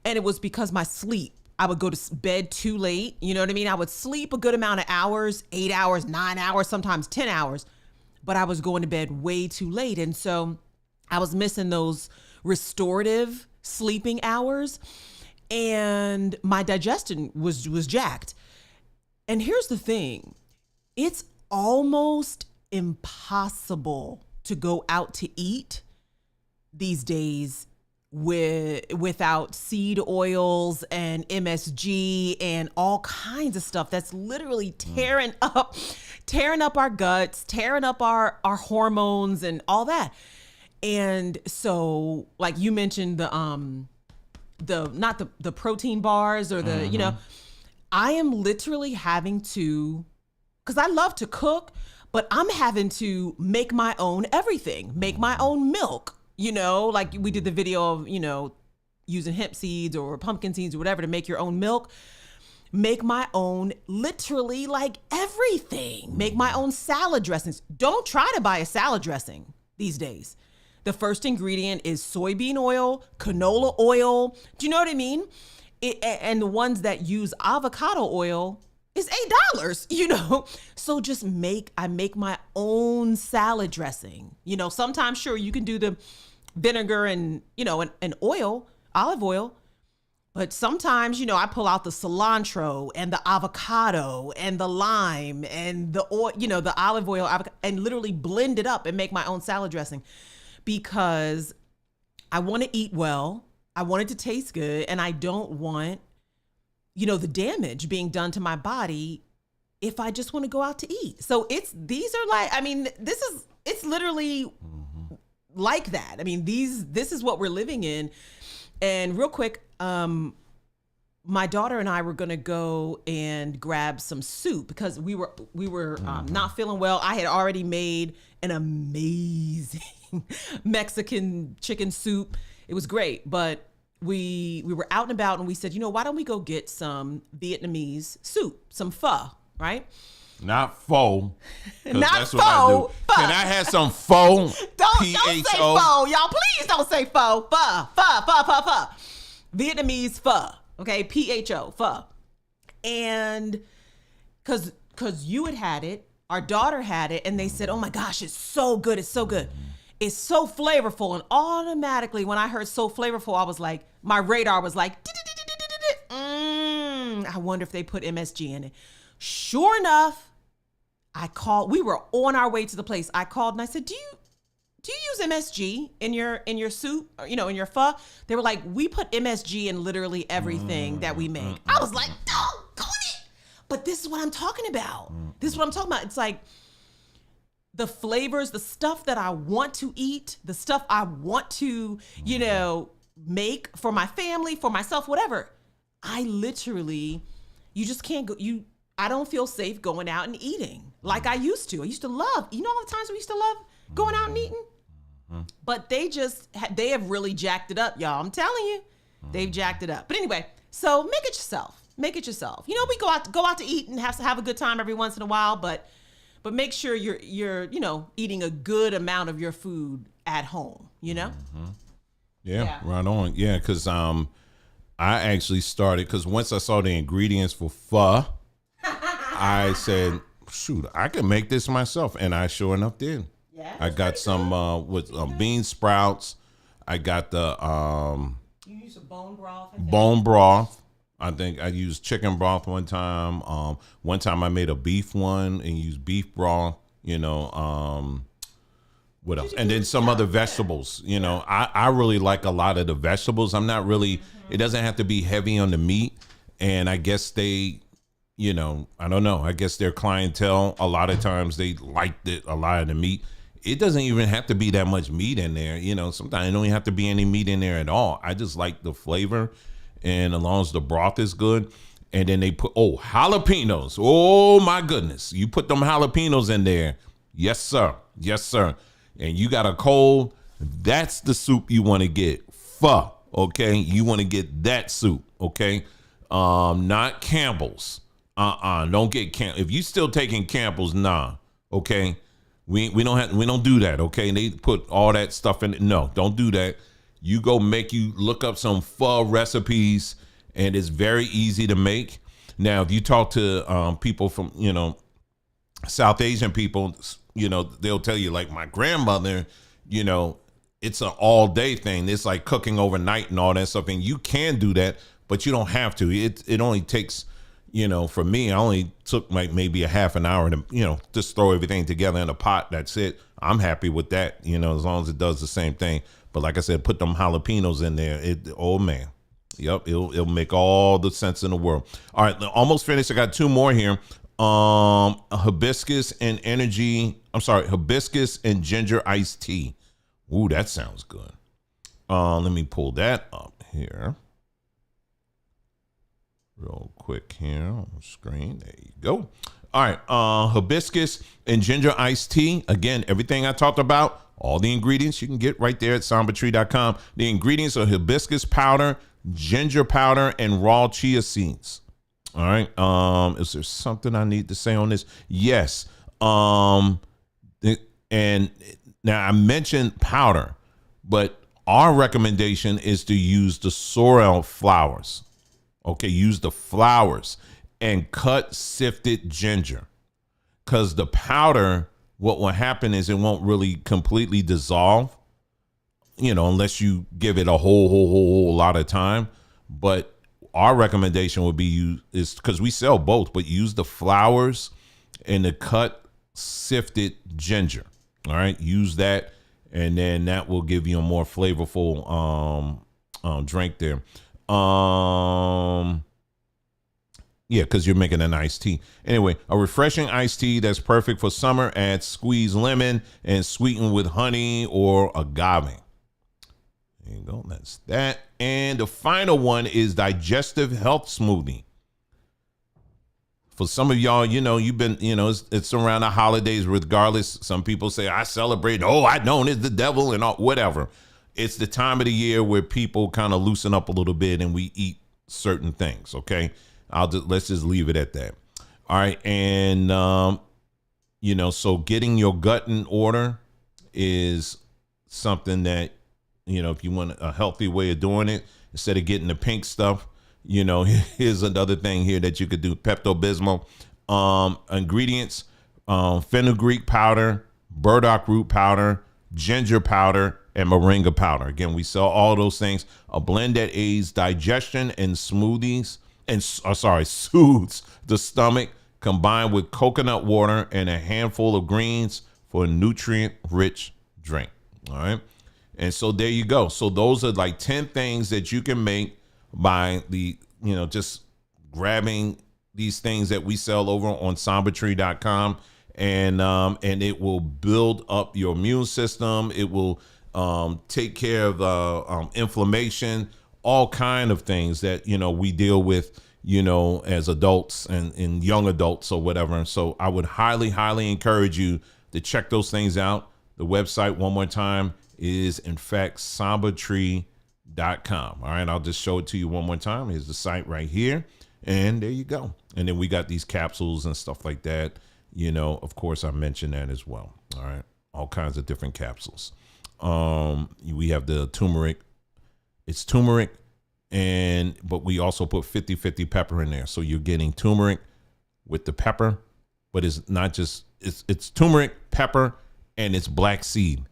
Speaker 2: and it was because my sleep. I would go to bed too late. You know what I mean? I would sleep a good amount of hours, 8 hours, 9 hours, sometimes 10 hours, but I was going to bed way too late. And so I was missing those restorative sleeping hours, and my digestion was jacked. And here's the thing. It's almost impossible to go out to eat these days without seed oils and MSG and all kinds of stuff that's literally tearing up our guts, tearing up our hormones and all that. And so, like you mentioned, the protein bars or the, you know, I am literally having to, because I love to cook, but I'm having to make my own everything, make my own milk. You know, like we did the video of, you know, using hemp seeds or pumpkin seeds or whatever to make your own milk. Make my own, literally like everything. Make my own salad dressings. Don't try to buy a salad dressing these days. The first ingredient is soybean oil, canola oil. Do you know what I mean? And the ones that use avocado oil is $8, you know? So just I make my own salad dressing. You know, sometimes, sure, you can do the vinegar and, you know, and oil, olive oil. But sometimes, you know, I pull out the cilantro and the avocado and the lime and the oil, you know, the olive oil, and literally blend it up and make my own salad dressing, because I want to eat well. I want it to taste good. And I don't want, you know, the damage being done to my body if I just want to go out to eat. So these are like, I mean, it's literally like that. I mean, this is what we're living in. And real quick, my daughter and I were going to go and grab some soup because we were not feeling well. I had already made an amazing Mexican chicken soup. It was great, but we were out and about and we said, you know, why don't we go get some Vietnamese soup, some pho, right?
Speaker 1: Not pho.
Speaker 2: Not
Speaker 1: that's
Speaker 2: pho.
Speaker 1: What I do. Can I have some pho?
Speaker 2: Don't say pho, y'all. Please don't say pho. Pho. Vietnamese pho. Okay, PHO, pho. And because you had it, our daughter had it, and they said, oh my gosh, it's so good. It's so good. It's so flavorful. And automatically when I heard so flavorful, I was like, my radar was like, I wonder if they put MSG in it. Sure enough, we were on our way to the place. I called and I said, do you use MSG in your soup, or, you know, in your pho? They were like, we put MSG in literally everything that we make. I was like, no, go in it. But this is what I'm talking about. This is what I'm talking about. It's like the flavors, the stuff that I want to eat, the stuff I want to, you know, make for my family, for myself, whatever. I literally, you just can't go, I don't feel safe going out and eating like I used to. I used to love, you know, all the times we used to love going out and eating. But they have really jacked it up, y'all. I'm telling you, they've jacked it up. But anyway, so make it yourself. Make it yourself. You know, we go out to eat and have a good time every once in a while, but make sure you're you know, eating a good amount of your food at home. You know.
Speaker 1: Yeah, right on. Yeah, because I actually started because once I saw the ingredients for pho, I said, shoot, I can make this myself, and I sure enough did.
Speaker 2: Yeah,
Speaker 1: I got some with bean sprouts. I got the
Speaker 2: you use a bone broth.
Speaker 1: bone broth. I think I used chicken broth one time. One time I made a beef one and used beef broth. What else? And then some other vegetables. I really like a lot of the vegetables. I'm not really. It doesn't have to be heavy on the meat. And I guess they, I don't know. I guess their clientele, a lot of times they liked it, a lot of the meat. It doesn't even have to be that much meat in there. Sometimes it don't even have to be any meat in there at all. I just like the flavor. And as long as the broth is good. And then they put, jalapenos. Oh, my goodness. You put them jalapenos in there. Yes, sir. Yes, sir. And you got a cold. That's the soup you want to get. Pho. Okay. You want to get that soup. Okay. Not Campbell's. Don't get Campbell. If you still taking Campbell's, nah. Okay. We don't do that. Okay. And they put all that stuff in it. No, don't do that. You look up some pho recipes, and it's very easy to make. Now, if you talk to people from, South Asian people, they'll tell you, like my grandmother, it's an all day thing. It's like cooking overnight and all that stuff. And you can do that, but you don't have to. It only takes, for me, I only took like maybe a half an hour to, just throw everything together in a pot. That's it. I'm happy with that, as long as it does the same thing. But like I said, put them jalapenos in there. Oh man. Yep. It'll make all the sense in the world. All right. Almost finished. I got two more here. Hibiscus and ginger iced tea. Ooh, that sounds good. Let me pull that up here real quick here on the screen. There you go. All right. Hibiscus and ginger iced tea. Again, everything I talked about, all the ingredients you can get right there at sambatree.com. The ingredients are hibiscus powder, ginger powder, and raw chia seeds. All right. Is there something I need to say on this? Yes. And now I mentioned powder, but our recommendation is to use the sorrel flowers. Okay. Use the flowers and cut sifted ginger, because the powder, what will happen is it won't really completely dissolve, unless you give it a whole lot of time. But our recommendation would be is because we sell both, but use the flowers and the cut sifted ginger. All right. Use that. And then that will give you a more flavorful drink there. Yeah, because you're making an iced tea. Anyway, a refreshing iced tea that's perfect for summer. Add squeezed lemon and sweeten with honey or agave. There you go. That's that. And the final one is digestive health smoothie. For some of y'all, you've been, it's around the holidays regardless. Some people say, I celebrate. Oh, I know it's the devil and all, whatever. It's the time of the year where people kind of loosen up a little bit and we eat certain things. Okay. Let's just leave it at that. All right. And, so getting your gut in order is something that, if you want a healthy way of doing it, instead of getting the pink stuff, here's another thing here that you could do. Pepto-Bismol. Ingredients, fenugreek powder, burdock root powder, ginger powder, and moringa powder. Again, we sell all those things. A blend that aids digestion and soothes the stomach, combined with coconut water and a handful of greens for a nutrient-rich drink. All right. And so there you go. So those are like 10 things that you can make by just grabbing these things that we sell over on sambatree.com. And it will build up your immune system. It will take care of inflammation, all kind of things that, we deal with, as adults and young adults or whatever. And so I would highly, highly encourage you to check those things out. The website, one more time, is in fact sambatree.com. All right. I'll just show it to you one more time. Here's the site right here. And there you go. And then we got these capsules and stuff like that. Of course, I mentioned that as well. All right. All kinds of different capsules. We have the turmeric. It's turmeric, but we also put 50-50 pepper in there. So you're getting turmeric with the pepper, but it's not just, it's turmeric, pepper, and it's black seed.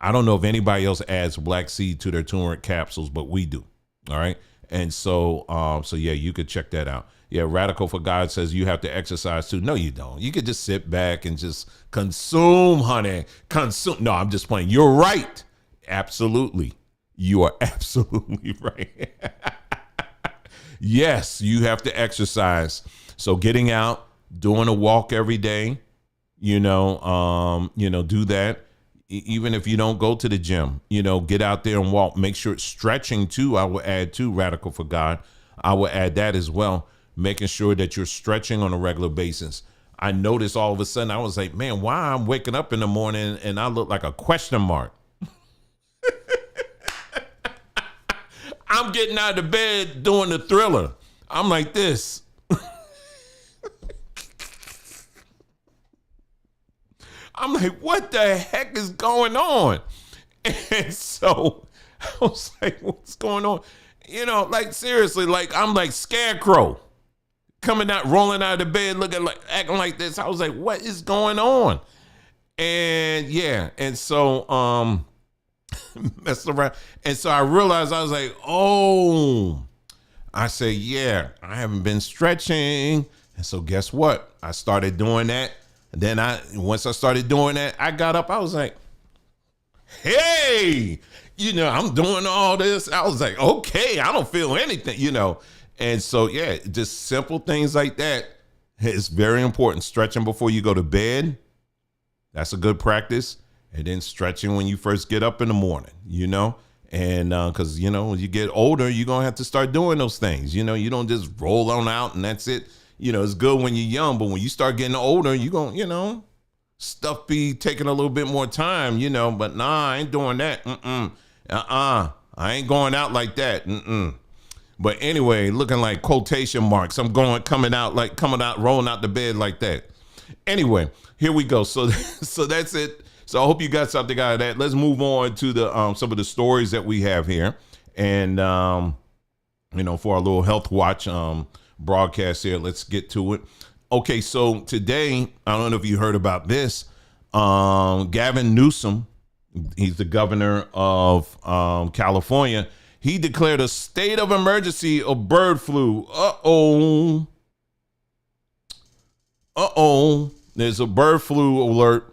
Speaker 1: I don't know if anybody else adds black seed to their turmeric capsules, but we do. All right. And so yeah, you could check that out. Yeah, Radical for God says you have to exercise too. No, you don't. You could just sit back and just consume, honey. Consume. No, I'm just playing. You're right. Absolutely. You are absolutely right. Yes, you have to exercise. So getting out, doing a walk every day, do that. Even if you don't go to the gym, get out there and walk. Make sure it's stretching too. I will add too, Radical for God. I will add that as well. Making sure that you're stretching on a regular basis. I noticed all of a sudden, I was like, man, why I'm waking up in the morning and I look like a question mark. I'm getting out of bed doing the Thriller. I'm like this. I'm like, what the heck is going on? And so I was like, what's going on? Like seriously, like I'm like Scarecrow coming out, rolling out of bed, acting like this. I was like, what is going on? And yeah, and so messed around. And so I realized, I was like, oh, I said, yeah, I haven't been stretching. And so guess what? I started doing that. And then once I started doing that, I got up. I was like, hey, I'm doing all this. I was like, okay, I don't feel anything, And so, yeah, just simple things like that. It's very important. Stretching before you go to bed. That's a good practice. And then stretching when you first get up in the morning, and because, when you get older, you're going to have to start doing those things. You don't just roll on out and that's it. It's good when you're young, but when you start getting older, you're going to, stuff be taking a little bit more time, but nah, I ain't doing that. I ain't going out like that. But anyway, looking like quotation marks. I'm coming out, rolling out the bed like that. Anyway, here we go. So that's it. So I hope you got something out of that. Let's move on to the some of the stories that we have here. And, for our little health watch broadcast here, let's get to it. Okay, so today, I don't know if you heard about this. Gavin Newsom, he's the governor of California. He declared a state of emergency of bird flu. Uh-oh. There's a bird flu alert.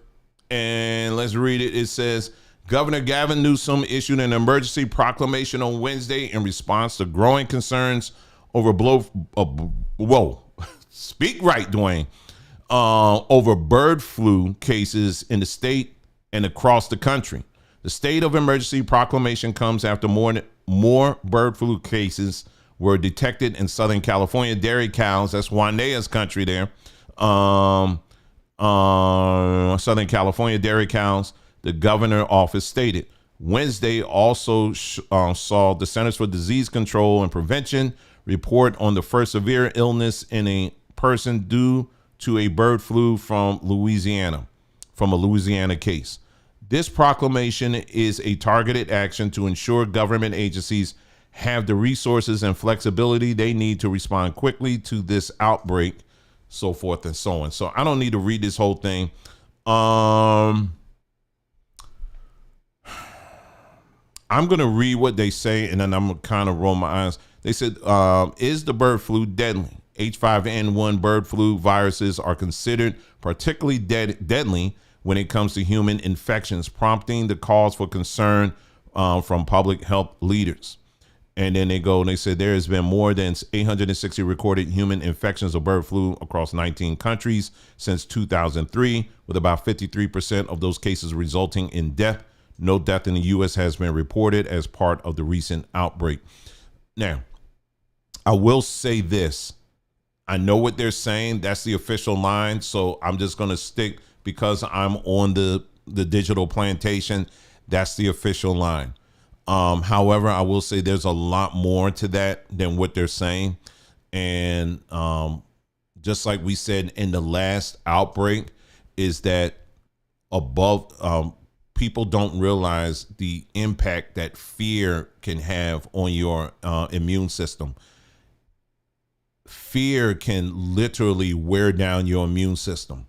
Speaker 1: And let's read it. It says, Governor Gavin Newsom issued an emergency proclamation on Wednesday in response to growing concerns over speak right, Dwayne, over bird flu cases in the state and across the country. The state of emergency proclamation comes after more bird flu cases were detected in Southern California. Dairy cows, that's Juanea's country there. Southern California dairy cows, the governor office stated. Wednesday also saw the Centers for Disease Control and Prevention report on the first severe illness in a person due to a bird flu from a Louisiana case. This proclamation is a targeted action to ensure government agencies have the resources and flexibility they need to respond quickly to this outbreak, so forth and so on. So I don't need to read this whole thing. I'm going to read what they say, and then I'm going to kind of roll my eyes. They said, is the bird flu deadly? H5N1 bird flu viruses are considered particularly deadly when it comes to human infections, prompting the cause for concern from public health leaders. And then they go and they said there has been more than 860 recorded human infections of bird flu across 19 countries since 2003, with about 53% of those cases resulting in death. No death in the U.S. has been reported as part of the recent outbreak. Now, I will say this. I know what they're saying. That's the official line. So I'm just going to stick, because I'm on the digital plantation. That's the official line. However, I will say there's a lot more to that than what they're saying. And just like we said in the last outbreak, is that people don't realize the impact that fear can have on your immune system. Fear can literally wear down your immune system.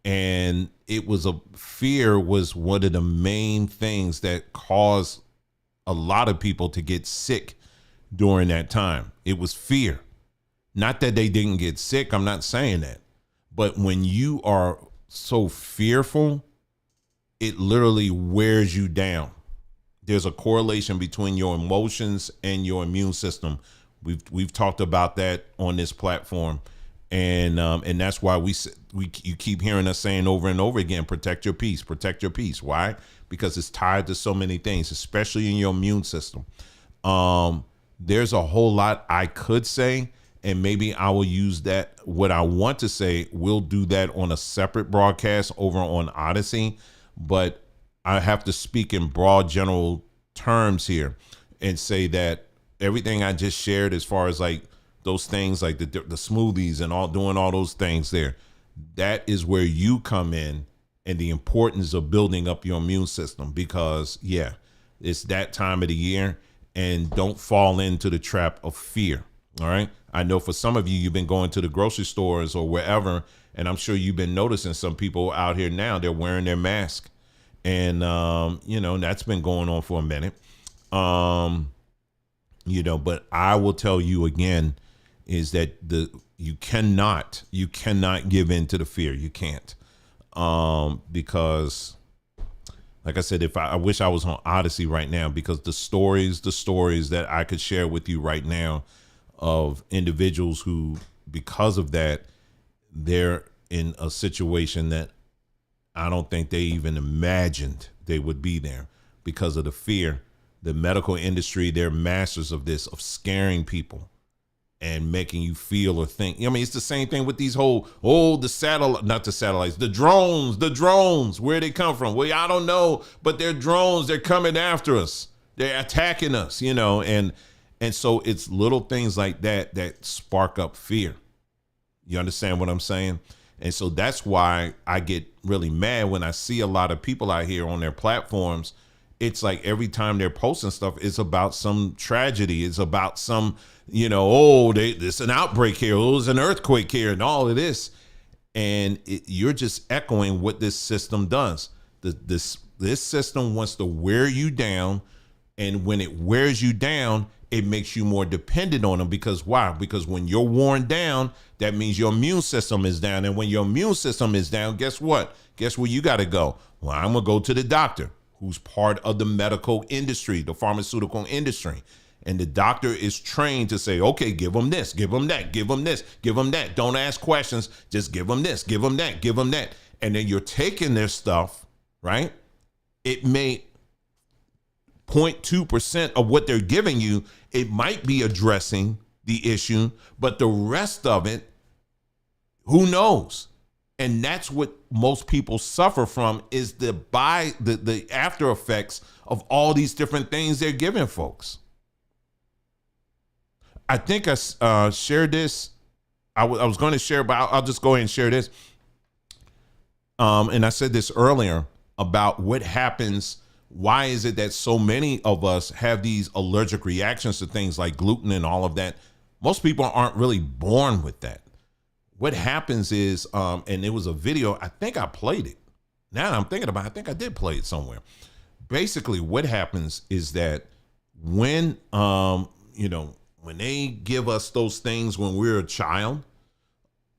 Speaker 1: And it was fear was one of the main things that caused a lot of people to get sick during that time. It was fear. Not that they didn't get sick. I'm not saying that. But when you are so fearful, it literally wears you down. There's a correlation between your emotions and your immune system. We've talked about that on this platform, and that's why you keep hearing us saying over and over again, protect your peace, protect your peace. Why? Because it's tied to so many things, especially in your immune system. There's a whole lot I could say, and maybe I will use that. What I want to say, we'll do that on a separate broadcast over on Odyssey, but I have to speak in broad general terms here and say that everything I just shared, as far as like those things, like the smoothies and doing all those things there, that is where you come in, and the importance of building up your immune system, because it's that time of the year, and don't fall into the trap of fear. All right. I know for some of you, you've been going to the grocery stores or wherever, and I'm sure you've been noticing some people out here now, they're wearing their mask. And, that's been going on for a minute. But I will tell you again, is that you cannot give in to the fear. You can't. Because like I said, I wish I was on Odyssey right now, because the stories that I could share with you right now of individuals who, because of that, they're in a situation that I don't think they even imagined they would be there because of the fear. The medical industry, they're masters of this, of scaring people and making you feel or think. I mean, it's the same thing with these the drones, where they come from. Well, I don't know, but they're drones. They're coming after us. They're attacking us, and so it's little things like that spark up fear. You understand what I'm saying? And so that's why I get really mad when I see a lot of people out here on their platforms. It's like every time they're posting stuff, it's about some tragedy. It's about some, there's an outbreak here. Oh, there's an earthquake here and all of this. And you're just echoing what this system does. This system wants to wear you down. And when it wears you down, it makes you more dependent on them. Because why? Because when you're worn down, that means your immune system is down. And when your immune system is down, guess what? Guess where you got to go? Well, I'm going to go to the doctor, who's part of the medical industry, the pharmaceutical industry. And the doctor is trained to say, okay, give them this, give them that, give them this, give them that. Don't ask questions. Just give them this, give them that, give them that. And then you're taking their stuff, right? It may 0.2% of what they're giving you, it might be addressing the issue, but the rest of it, who knows? And that's what most people suffer from, is the after effects of all these different things they're giving folks. I think I shared this. I was going to share, but I'll just go ahead and share this. And I said this earlier about what happens. Why is it that so many of us have these allergic reactions to things like gluten and all of that? Most people aren't really born with that. What happens is, and it was a video, I think I played it. Now that I'm thinking about it, I think I did play it somewhere. Basically, what happens is that when they give us those things when we're a child,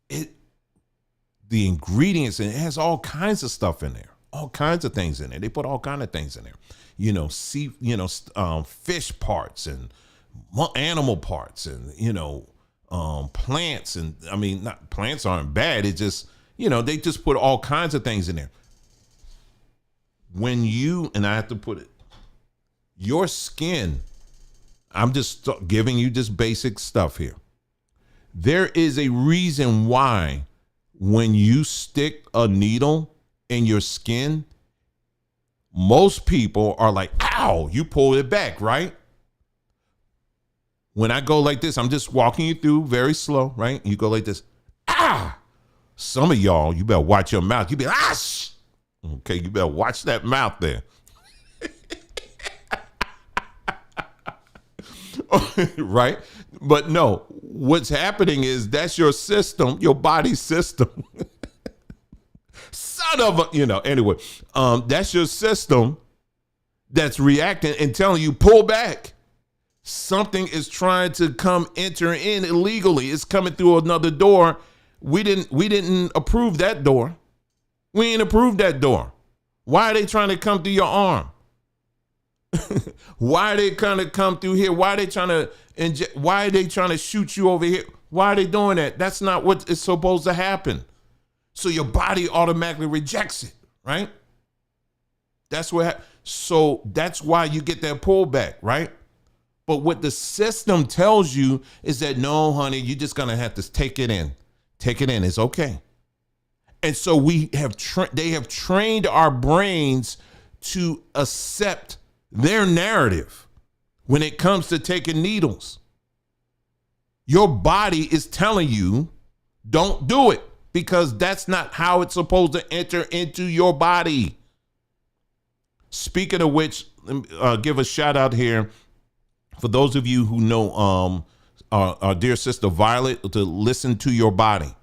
Speaker 1: the ingredients, and it has all kinds of stuff in there. All kinds of things in there. They put all kinds of things in there, fish parts and animal parts and, plants. And I mean, not plants aren't bad. It just, they just put all kinds of things in there. And I have to put it, your skin, I'm just giving you just basic stuff here. There is a reason why when you stick a needle in your skin, most people are like, ow, you pull it back, right? When I go like this, I'm just walking you through very slow, right? You go like this, some of y'all, you better watch your mouth. You be like, okay, you better watch that mouth there. Right? But no, what's happening is that's your system, your body system. son of a, anyway, that's your system that's reacting and telling you, pull back. Something is trying to enter in illegally. It's coming through another door. We didn't approve that door. We ain't approved that door. Why are they trying to come through your arm? Why are they trying to come through here? Why are they trying to inject? Why are they trying to shoot you over here? Why are they doing that? That's not what is supposed to happen. So your body automatically rejects it, right? That's what. So that's why you get that pullback, right? But what the system tells you is that, no, honey, you're just gonna have to take it in. Take it in. It's okay. And so they have trained our brains to accept their narrative when it comes to taking needles. Your body is telling you, don't do it, because that's not how it's supposed to enter into your body. Speaking of which, give a shout out here for those of you who know our dear sister Violet, to Listen to Your Body.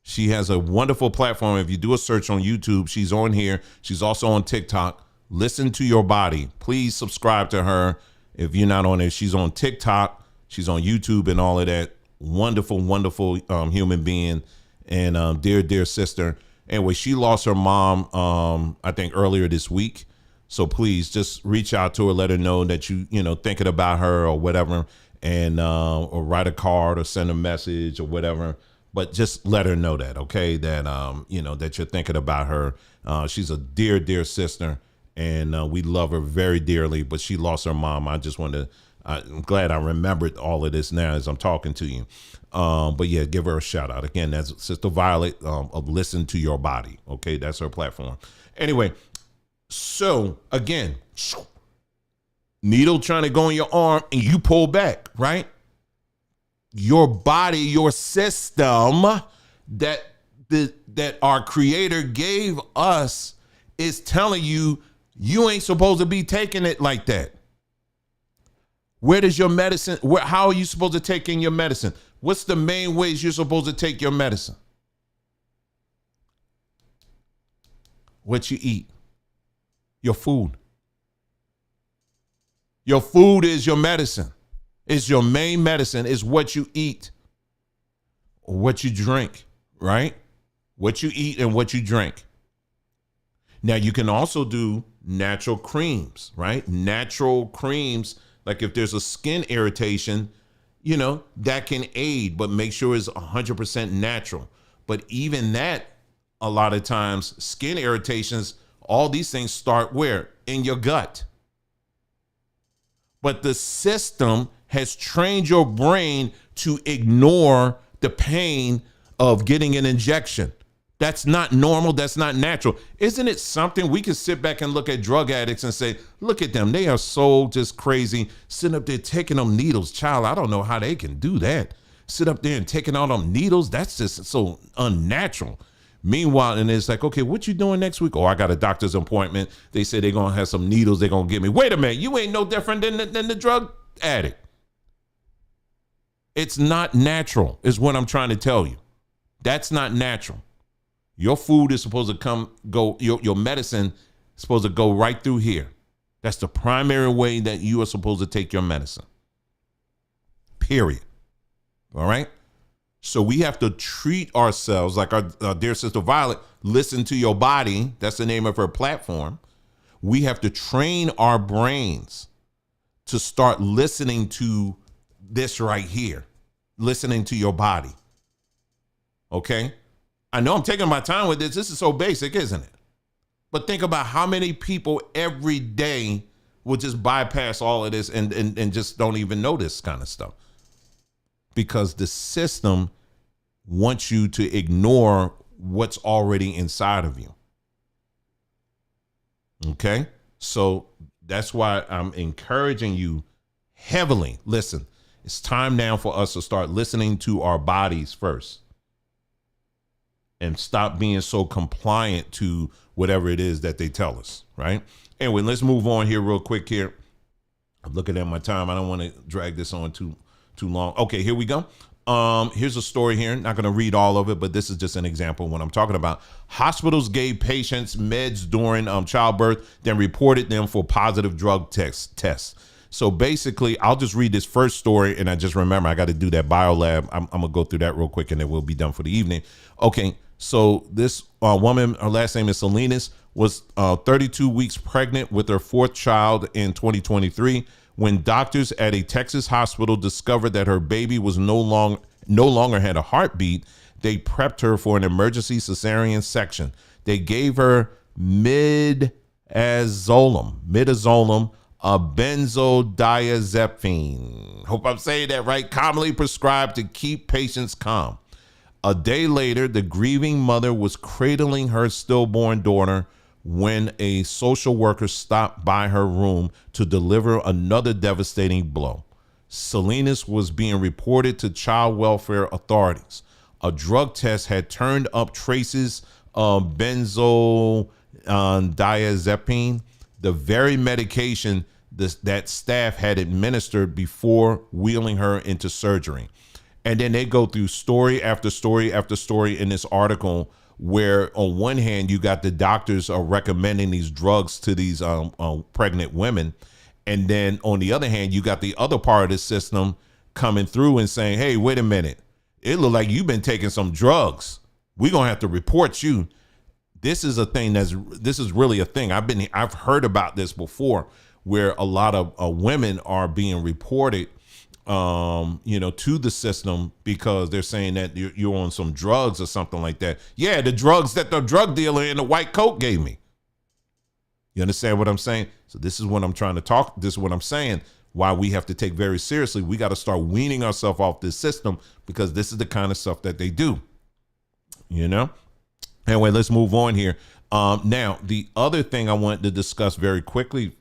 Speaker 1: She has a wonderful platform. If you do a search on YouTube, she's on here. She's also on TikTok. Listen to Your Body. Please subscribe to her. If you're not on there, she's on TikTok. She's on YouTube and all of that. Wonderful, wonderful human being and dear sister. Anyway, she lost her mom, I think earlier this week. So please just reach out to her, let her know that thinking about her or whatever, and or write a card or send a message or whatever. But just let her know that, okay, that that you're thinking about her. She's a dear sister, and we love her very dearly. But she lost her mom. I'm glad I remembered all of this now as I'm talking to you. But yeah, give her a shout out. Again, that's Sister Violet of Listen to Your Body. Okay, that's her platform. Anyway, so again, needle trying to go in your arm and you pull back, right? Your body, your system that our creator gave us is telling you, you ain't supposed to be taking it like that. Where does your medicine, how are you supposed to take in your medicine? What's the main ways you're supposed to take your medicine? What you eat. Your food. Your food is your medicine. It's your main medicine. Is what you eat or what you drink, right? What you eat and what you drink. Now, you can also do natural creams, right? Natural creams, like if there's a skin irritation, that can aid, but make sure it's 100% natural. But even that, a lot of times, skin irritations, all these things start where? In your gut. But the system has trained your brain to ignore the pain of getting an injection. That's not normal. That's not natural. Isn't it something we can sit back and look at drug addicts and say, look at them. They are so just crazy, sitting up there taking them needles. Child, I don't know how they can do that. Sit up there and taking all them needles. That's just so unnatural. Meanwhile, and it's like, okay, what you doing next week? Oh, I got a doctor's appointment. They say they're going to have some needles they're going to give me. Wait a minute. You ain't no different than the drug addict. It's not natural is what I'm trying to tell you. That's not natural. Your food is supposed to your medicine is supposed to go right through here. That's the primary way that you are supposed to take your medicine. Period. All right? So we have to treat ourselves like our dear sister Violet, Listen to Your Body. That's the name of her platform. We have to train our brains to start listening to this right here, listening to your body. Okay? I know I'm taking my time with this. This is so basic, isn't it? But think about how many people every day will just bypass all of this and just don't even know this kind of stuff. Because the system wants you to ignore what's already inside of you. Okay? So that's why I'm encouraging you heavily. Listen, it's time now for us to start listening to our bodies first and stop being so compliant to whatever it is that they tell us, right? Anyway, let's move on here real quick here. I'm looking at my time. I don't want to drag this on too long. Okay, here we go. Here's a story here. Not going to read all of it, but this is just an example of what I'm talking about. Hospitals gave patients meds during childbirth, then reported them for positive drug tests. So basically, I'll just read this first story, and I just remember I got to do that Biolab. I'm going to go through that real quick, and then we'll be done for the evening. Okay, so this woman, her last name is Salinas, was 32 weeks pregnant with her fourth child in 2023 when doctors at a Texas hospital discovered that her baby was no longer had a heartbeat. They prepped her for an emergency cesarean section. They gave her midazolam, a benzodiazepine. Hope I'm saying that right. Commonly prescribed to keep patients calm. A day later, the grieving mother was cradling her stillborn daughter when a social worker stopped by her room to deliver another devastating blow. Salinas was being reported to child welfare authorities. A drug test had turned up traces of benzodiazepine, the very medication that staff had administered before wheeling her into surgery. And then they go through story after story after story in this article where on one hand, you got the doctors are recommending these drugs to these pregnant women. And then on the other hand, you got the other part of the system coming through and saying, hey, wait a minute. It look like you've been taking some drugs. We're going to have to report you. This is a thing this is really a thing. I've heard about this before where a lot of women are being reported to the system because they're saying that you're on some drugs or something like that. Yeah, the drugs that the drug dealer in the white coat gave me. You understand what I'm saying? So this is what I'm trying to talk. This is what I'm saying. Why we have to take very seriously. We got to start weaning ourselves off this system because this is the kind of stuff that they do. Anyway, let's move on here. Now, the other thing I wanted to discuss very quickly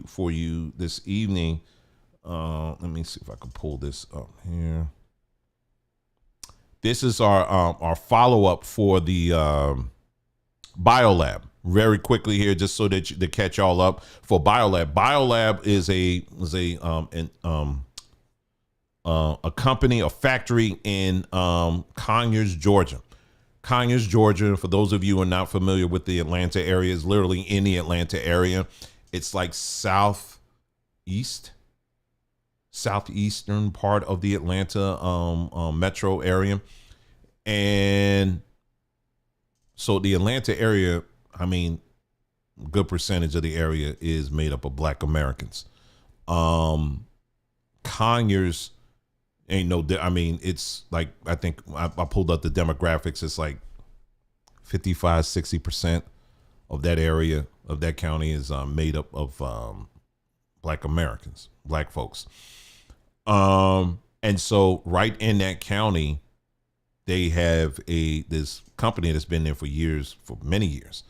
Speaker 1: for you this evening. Let me see if I can pull this up here. This is our follow-up for the Biolab. Very quickly here, just so that to catch y'all up for Biolab. Biolab is a company, a factory in Conyers, Georgia. Conyers, Georgia. For those of you who are not familiar with the Atlanta area, is literally in the Atlanta area. It's like southeastern part of the Atlanta metro area. And so the Atlanta area, I mean, good percentage of the area is made up of Black Americans. Conyers ain't no, it's like, I think I pulled up the demographics. It's like 55-60% of that area, of that county is made up of Black Americans, Black folks. And so right in that county, they have this company that's been there for many years.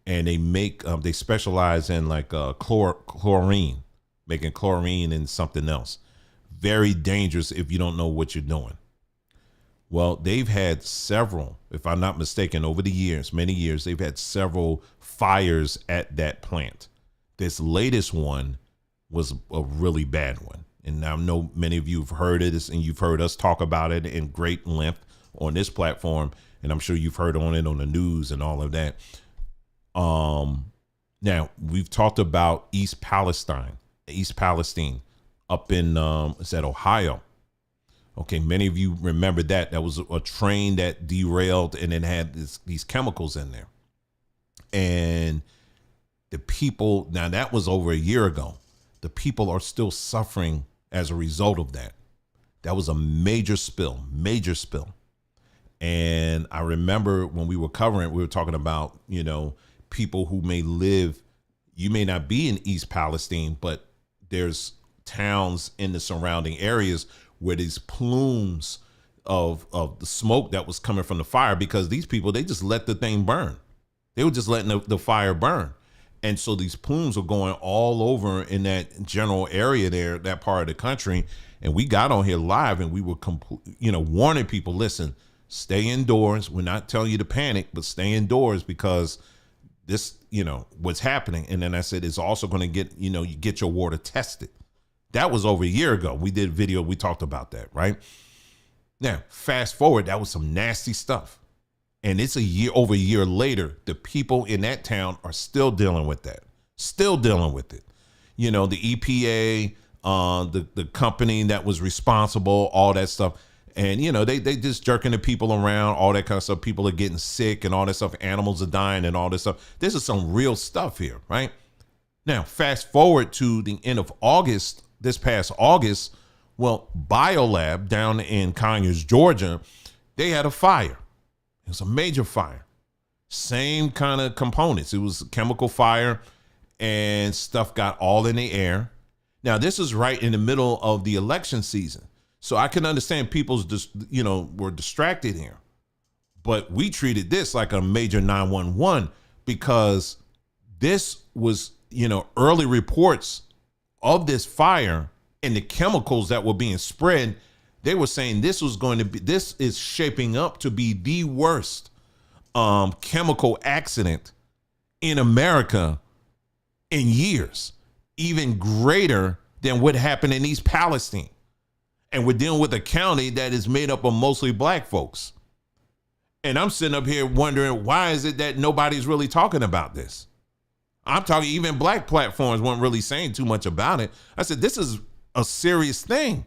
Speaker 1: And they make, they specialize in like chlorine, making chlorine and something else. Very dangerous if you don't know what you're doing. Well, they've had several, if I'm not mistaken, over the years, many years, they've had several fires at that plant. This latest one was a really bad one. And I know many of you have heard it, and you've heard us talk about it in great length on this platform. And I'm sure you've heard on it on the news and all of that. Now, we've talked about East Palestine up in, is that Ohio? Okay, many of you remember that. That was a train that derailed and it had these chemicals in there. And the people, now that was over a year ago. The people are still suffering as a result of that. That was a major spill. And I remember when we were covering it, we were talking about, people who may live, you may not be in East Palestine, but there's towns in the surrounding areas where these plumes of the smoke that was coming from the fire, because these people, they just let the thing burn. They were just letting the fire burn. And so these plumes were going all over in that general area there, that part of the country. And we got on here live and we were warning people, listen, stay indoors. We're not telling you to panic, but stay indoors because this, what's happening. And then I said, it's also going to get, you get your water tested. That was over a year ago. We did a video. We talked about that, right? Now, fast forward, that was some nasty stuff. And it's over a year later, the people in that town are still dealing with that. Still dealing with it. You know, the EPA, the company that was responsible, all that stuff. And, you know, they just jerking the people around, all that kind of stuff. People are getting sick and all that stuff. Animals are dying and all this stuff. This is some real stuff here, right? Now, fast forward to the end of August, this past August, well, Biolab down in Conyers, Georgia, they had a fire. It was a major fire. Same kind of components. It was a chemical fire and stuff got all in the air. Now, this is right in the middle of the election season. So I can understand people's just, you know, were distracted here. But we treated this like a major 911 because this was, you know, early reports of this fire and the chemicals that were being spread. They were saying this is shaping up to be the worst chemical accident in America in years, even greater than what happened in East Palestine. And we're dealing with a county that is made up of mostly black folks. And I'm sitting up here wondering, why is it that nobody's really talking about this? I'm talking, even black platforms weren't really saying too much about it. I said, this is a serious thing.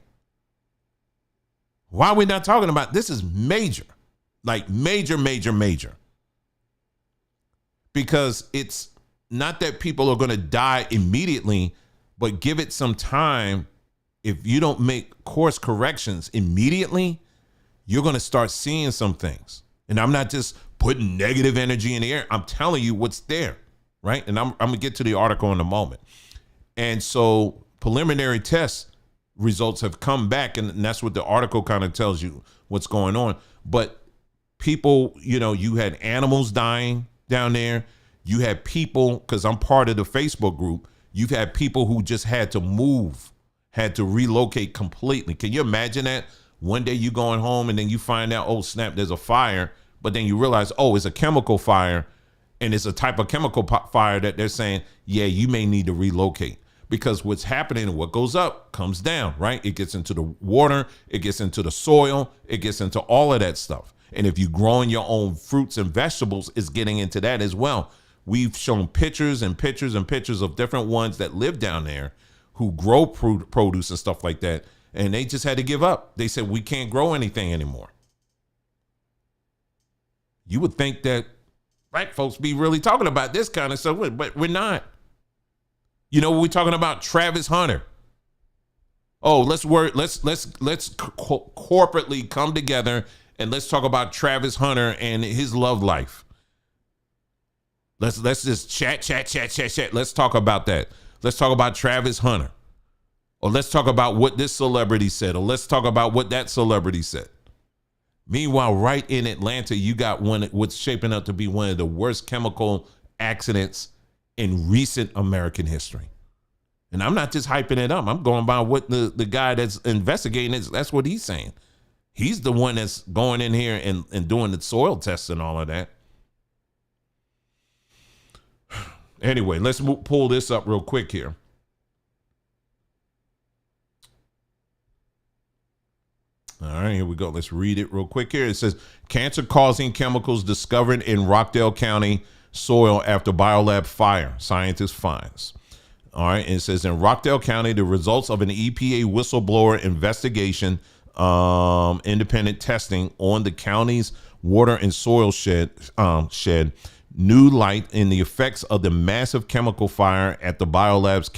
Speaker 1: Why are we not talking about this? Is major, like major, major, major. Because it's not that people are going to die immediately, but give it some time. If you don't make course corrections immediately, you're going to start seeing some things. And I'm not just putting negative energy in the air. I'm telling you what's there, right? And I'm going to get to the article in a moment. And so preliminary test results have come back, and that's what the article kind of tells you what's going on. But people, you know, you had animals dying down there. You had people, because I'm part of the Facebook group, you've had people who just had to move, had to relocate completely. Can you imagine that? One day you going home and then you find out, oh snap, there's a fire, but then you realize, oh, it's a chemical fire, and it's a type of chemical fire that they're saying, yeah, you may need to relocate. Because what's happening, what goes up comes down, right? It gets into the water, it gets into the soil, it gets into all of that stuff. And if you're growing your own fruits and vegetables, it's getting into that as well. We've shown pictures and pictures and pictures of different ones that live down there who grow produce and stuff like that. And they just had to give up. They said, we can't grow anything anymore. You would think that black folks be really talking about this kind of stuff, but we're not. You know, we're talking about Travis Hunter. Oh, let's corporately come together and let's talk about Travis Hunter and his love life. Let's just chat. Let's talk about that. Let's talk about Travis Hunter. Or let's talk about what this celebrity said. Or let's talk about what that celebrity said. Meanwhile, right in Atlanta, you got what's shaping up to be one of the worst chemical accidents in recent American history. And I'm not just hyping it up. I'm going by what the guy that's investigating it, that's what he's saying. He's the one that's going in here and doing the soil tests and all of that. Anyway, let's pull this up real quick here. All right, here we go. Let's read it real quick here. It says, cancer-causing chemicals discovered in Rockdale County soil after Biolab fire, scientists finds. All right, and it says, in Rockdale County, the results of an EPA whistleblower investigation, independent testing on the county's water and soil shed new light in the effects of the massive chemical fire at the Biolab's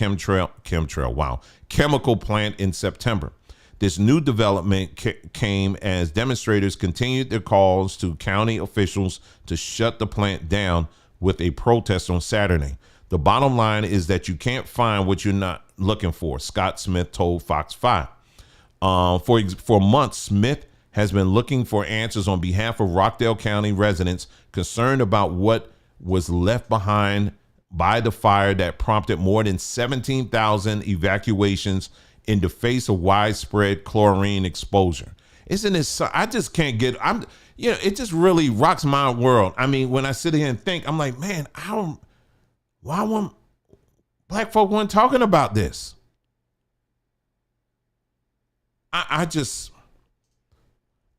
Speaker 1: chemical plant in September. This new development came as demonstrators continued their calls to county officials to shut the plant down with a protest on Saturday. The bottom line is that you can't find what you're not looking for, Scott Smith told Fox 5. For months, Smith has been looking for answers on behalf of Rockdale County residents concerned about what was left behind by the fire that prompted more than 17,000 evacuations in the face of widespread chlorine exposure. Isn't this, I just can't get, it just really rocks my world. I mean, when I sit here and think, I'm like, man, why weren't black folk weren't talking about this? I just,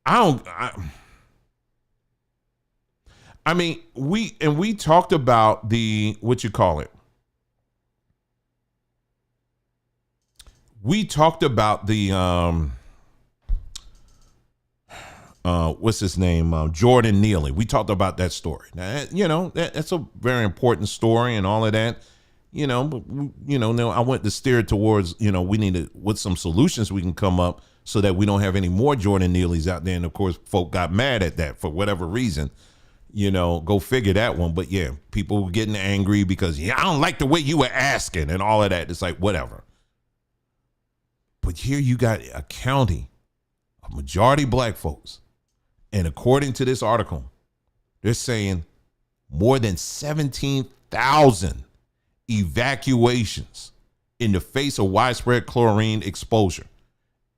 Speaker 1: I don't. I mean, we talked about the what you call it. We talked about the what's his name? Jordan Neely. We talked about that story. Now, that's a very important story and all of that. But I went to steer it towards, we need to, with some solutions we can come up so that we don't have any more Jordan Neelys out there. And of course, folk got mad at that for whatever reason. Go figure that one. But yeah, people were getting angry because I don't like the way you were asking and all of that. It's like, whatever. But here you got a county of majority black folks. And according to this article, they're saying more than 17,000 evacuations in the face of widespread chlorine exposure.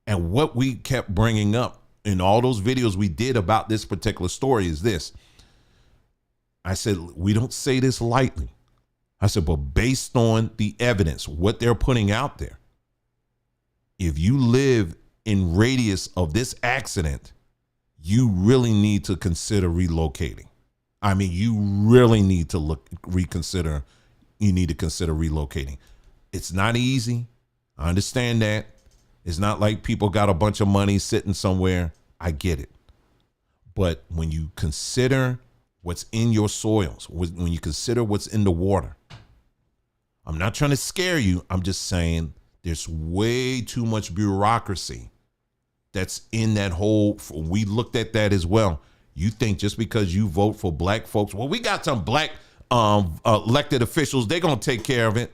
Speaker 1: And what we kept bringing up in all those videos we did about this particular story is this. I said, we don't say this lightly. I said, but based on the evidence, what they're putting out there, if you live in radius of this accident, you really need to consider relocating. I mean, you really need to reconsider. You need to consider relocating. It's not easy. I understand that. It's not like people got a bunch of money sitting somewhere. I get it. But when you consider what's in your soils, when you consider what's in the water, I'm not trying to scare you. I'm just saying there's way too much bureaucracy that's in that whole. We looked at that as well. You think just because you vote for black folks, well, we got some black elected officials, they're going to take care of it.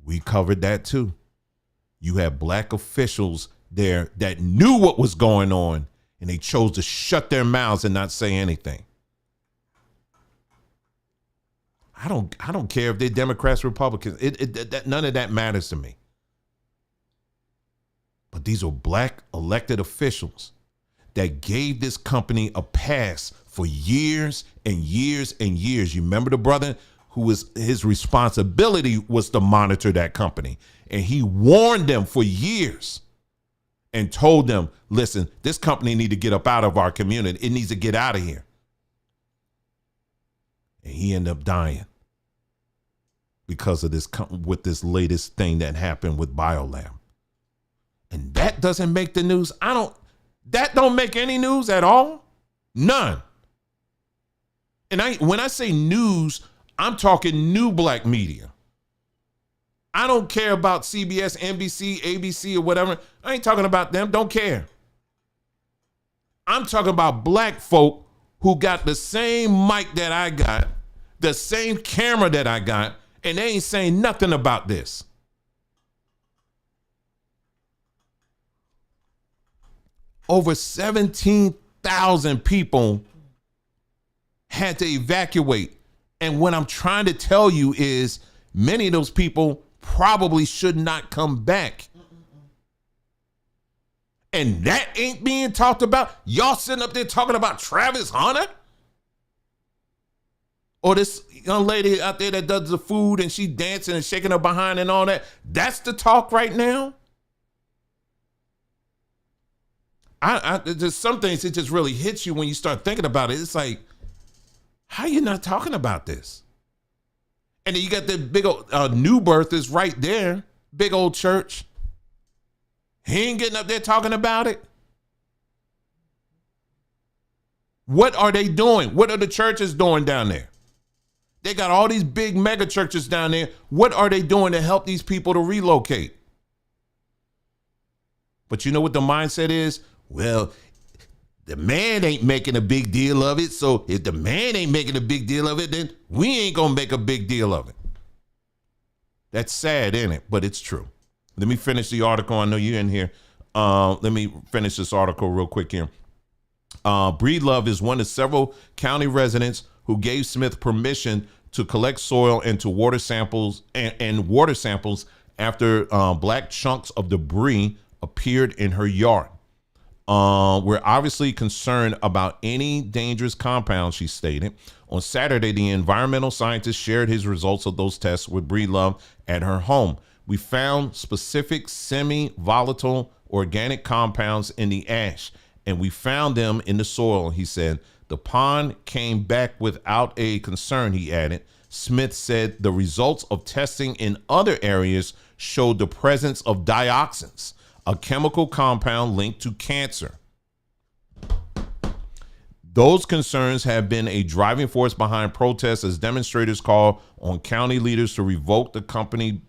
Speaker 1: We covered that too. You have black officials there that knew what was going on and they chose to shut their mouths and not say anything. I don't care if they're Democrats, Republicans. None of that matters to me. But these are black elected officials that gave this company a pass for years and years and years. You remember the brother his responsibility was to monitor that company. And he warned them for years and told them, listen, this company need to get up out of our community. It needs to get out of here. And he ended up dying because of this, with this latest thing that happened with Biolab. And that doesn't make the news. That don't make any news at all. None. And when I say news, I'm talking new black media. I don't care about CBS, NBC, ABC, or whatever. I ain't talking about them. Don't care. I'm talking about black folk who got the same mic that I got, the same camera that I got, and they ain't saying nothing about this. Over 17,000 people had to evacuate. And what I'm trying to tell you is many of those people probably should not come back. And that ain't being talked about. Y'all sitting up there talking about Travis Hunter? Or this young lady out there that does the food and she dancing and shaking her behind and all that. That's the talk right now? There's some things, it just really hits you when you start thinking about it. It's like, how you not talking about this? And then you got the big old New Birth is right there, big old church. He ain't getting up there talking about it. What are they doing? What are the churches doing down there? They got all these big mega churches down there. What are they doing to help these people to relocate? But you know what the mindset is? Well, the man ain't making a big deal of it. So if the man ain't making a big deal of it, then we ain't going to make a big deal of it. That's sad, isn't it? But it's true. Let me finish the article. I know you're in here. Let me finish this article real quick here. Breedlove is one of several county residents who gave Smith permission to collect soil and to water samples and water samples after black chunks of debris appeared in her yard. We're obviously concerned about any dangerous compounds, she stated. On Saturday, the environmental scientist shared his results of those tests with Breedlove at her home. We found specific semi-volatile organic compounds in the ash, and we found them in the soil. He said, the pond came back without a concern, he added. Smith said the results of testing in other areas showed the presence of dioxins, a chemical compound linked to cancer. Those concerns have been a driving force behind protests as demonstrators call on county leaders to revoke the company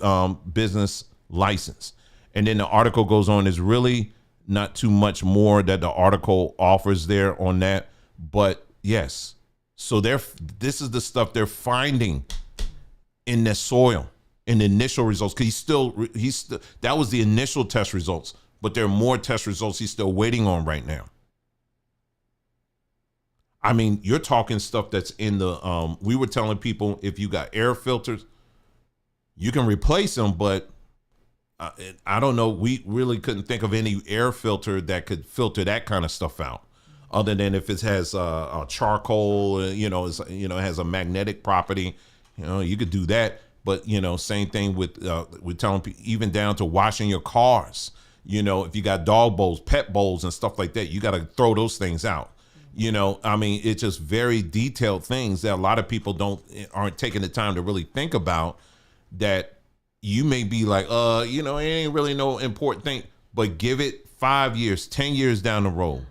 Speaker 1: business license. And then the article goes on. There's really not too much more that the article offers there on that. But yes, so this is the stuff they're finding in the soil in the initial results. Cause he's still that was the initial test results, but there are more test results he's still waiting on right now. I mean, you're talking stuff that's in the, we were telling people if you got air filters, you can replace them, but I don't know. We really couldn't think of any air filter that could filter that kind of stuff out. Other than if it has a charcoal, it has a magnetic property, you could do that. But, same thing with telling people, even down to washing your cars, if you got dog bowls, pet bowls and stuff like that, you got to throw those things out. It's just very detailed things that a lot of people aren't taking the time to really think about, that you may be like, it ain't really no important thing, but give it 5 years, 10 years down the road.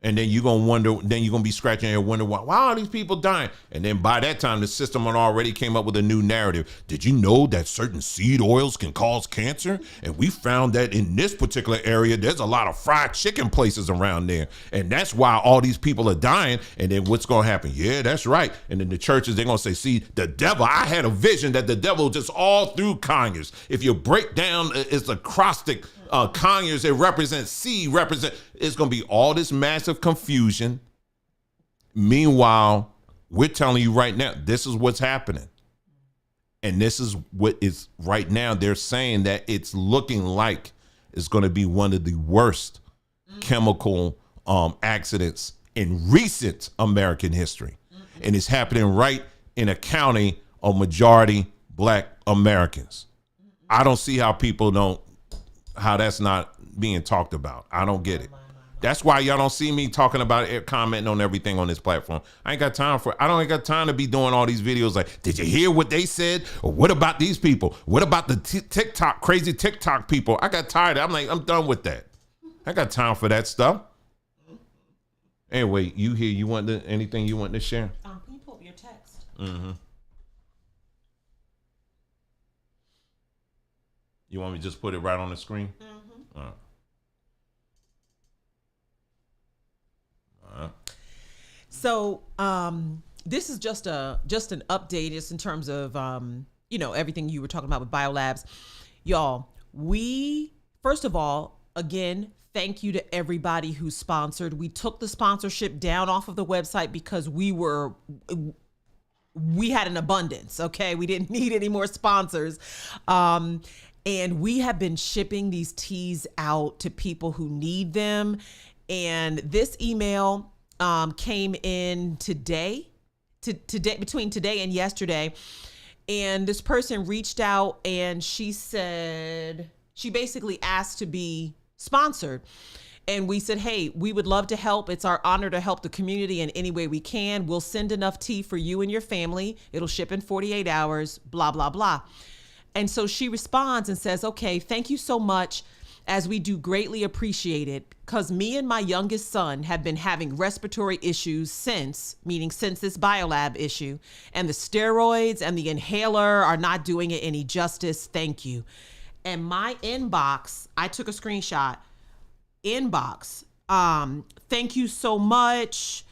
Speaker 1: And then you're going to wonder, then you're going to be scratching your head, wonder why are these people dying? And then by that time, the system had already came up with a new narrative. Did you know that certain seed oils can cause cancer? And we found that in this particular area, there's a lot of fried chicken places around there. And that's why all these people are dying. And then what's going to happen? Yeah, that's right. And then the churches, they're going to say, see, the devil, I had a vision that the devil just all through Conyers. If you break down, it's acrostic. Conyers, it represents C, it's going to be all this massive confusion. Meanwhile, we're telling you right now, this is what's happening. And this is what is right now. They're saying that it's looking like it's going to be one of the worst chemical accidents in recent American history. And it's happening right in a county of majority Black Americans. I don't see how that's not being talked about. I don't get it. That's why y'all don't see me talking about it, commenting on everything on this platform. I ain't got time for it. I don't got time to be doing all these videos like, did you hear what they said? Or what about these people? What about the crazy TikTok people? I got tired. I'm done with that. I got time for that stuff. Anyway, anything you want to share?
Speaker 2: Can you pull up your text?
Speaker 1: Mm-hmm. You want me to just put it right on the screen? Mm-hmm. All right. All right.
Speaker 2: So this is just an update, just in terms of everything you were talking about with Biolabs. Y'all, first of all, again, thank you to everybody who sponsored. We took the sponsorship down off of the website because we had an abundance. Okay, we didn't need any more sponsors. And we have been shipping these teas out to people who need them. And this email came in today, between today and yesterday. And this person reached out and she basically asked to be sponsored. And we said, hey, we would love to help. It's our honor to help the community in any way we can. We'll send enough tea for you and your family. It'll ship in 48 hours, blah, blah, blah. And so she responds and says, okay, thank you so much, as we do greatly appreciate it, because me and my youngest son have been having respiratory issues since this Biolab issue, and the steroids and the inhaler are not doing it any justice. Thank you. And my inbox, I took a screenshot, thank you so much.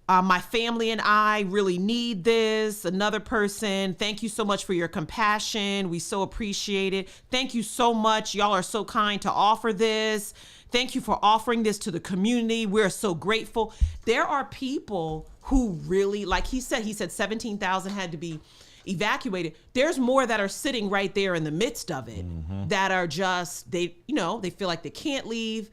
Speaker 2: My family and I really need this. Another person, thank you so much for your compassion. We so appreciate it. Thank you so much. Y'all are so kind to offer this. Thank you for offering this to the community. We're so grateful. There are people who really, like he said 17,000 had to be evacuated. There's more that are sitting right there in the midst of it, that are just, they feel like they can't leave,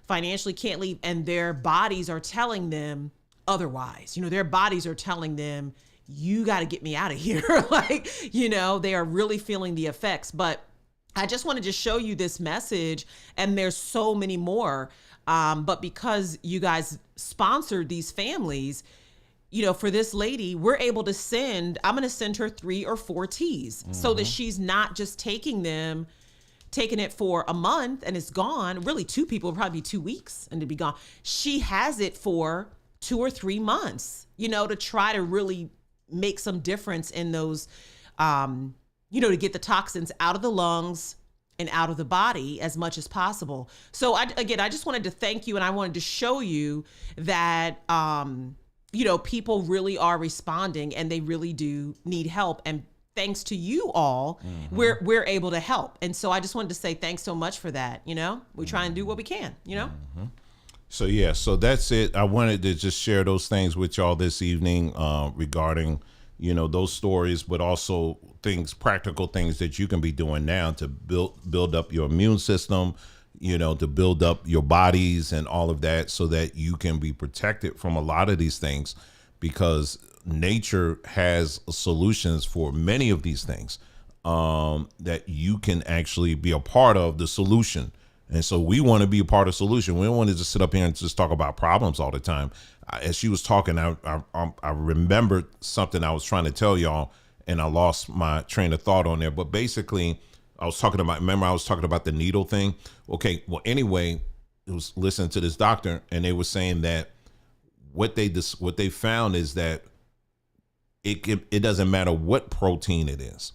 Speaker 2: financially can't leave, and their bodies are telling them otherwise. Their bodies are telling them, you got to get me out of here. They are really feeling the effects. But I just wanted to show you this message, and there's so many more. But because you guys sponsored these families, you know, for this lady, we're able to I'm going to send her 3 or 4 teas so that she's not just taking it for a month and it's gone. Really, 2 people would probably be 2 weeks and it'd be gone. She has it for 2 or 3 months, you know, to try to really make some difference in those, you know, to get the toxins out of the lungs and out of the body as much as possible. So I just wanted to thank you, and I wanted to show you that, you know, people really are responding and they really do need help. And thanks to you all, we're able to help. And so I just wanted to say thanks so much for that. You know, we try and do what we can, you know?
Speaker 1: So, yeah, so that's it. I wanted to just share those things with y'all this evening regarding, you know, those stories, but also practical things that you can be doing now to build up your immune system, you know, to build up your bodies and all of that so that you can be protected from a lot of these things, because nature has solutions for many of these things that you can actually be a part of the solution. And so we want to be a part of the solution. We don't want to just sit up here and just talk about problems all the time. As she was talking, I remembered something I was trying to tell y'all, and I lost my train of thought on there. But basically, I was talking about the needle thing. Okay, well, anyway, it was listening to this doctor, and they were saying that what they found is that it doesn't matter what protein it is.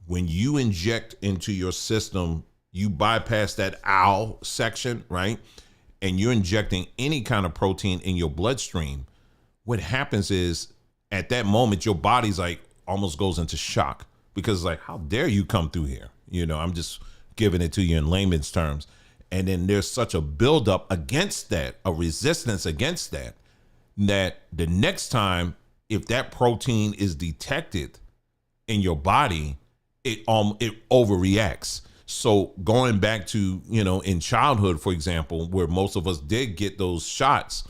Speaker 1: When you inject into your system, you bypass that owl section, right? And you're injecting any kind of protein in your bloodstream. What happens is at that moment, your body's like almost goes into shock, because like, how dare you come through here? You know, I'm just giving it to you in layman's terms. And then there's such a buildup against that, a resistance against that the next time, if that protein is detected in your body, it overreacts. So going back to, you know, in childhood, for example, where most of us did get those shots,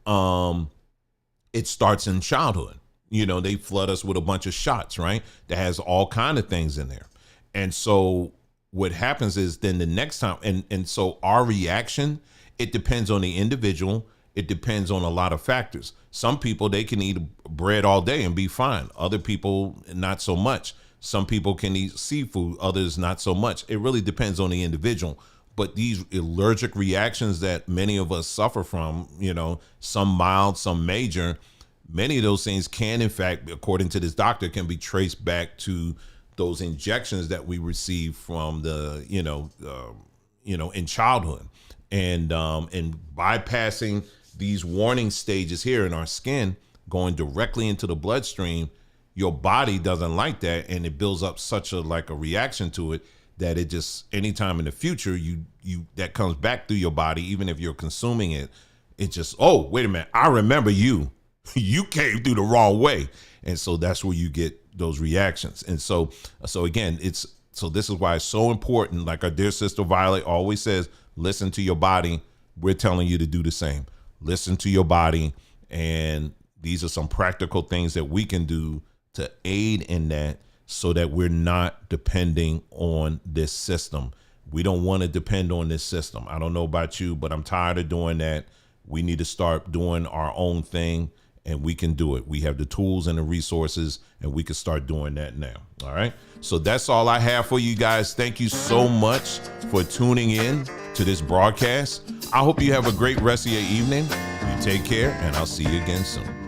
Speaker 1: it starts in childhood. You know, they flood us with a bunch of shots, right? That has all kind of things in there. And so what happens is then the next time, and so our reaction, it depends on the individual. It depends on a lot of factors. Some people, they can eat bread all day and be fine. Other people, not so much. Some people can eat seafood, others not so much. It really depends on the individual. But these allergic reactions that many of us suffer from, you know, some mild, some major, many of those things can, in fact, according to this doctor, can be traced back to those injections that we receive from the, in childhood, and bypassing these warning stages here in our skin, going directly into the bloodstream. Your body doesn't like that, and it builds up such a reaction to it that it just, anytime in the future you that comes back through your body, even if you're consuming it, it just, oh, wait a minute, I remember you. You came through the wrong way. And so that's where you get those reactions. And so again, this is why it's so important. Like our dear sister Violet always says, listen to your body. We're telling you to do the same. Listen to your body. And these are some practical things that we can do to aid in that, so that we're not depending on this system. We don't want to depend on this system. I don't know about you, but I'm tired of doing that. We need to start doing our own thing, and we can do it. We have the tools and the resources, and we can start doing that now. All right. So that's all I have for you guys. Thank you so much for tuning in to this broadcast. I hope you have a great rest of your evening. You take care, and I'll see you again soon.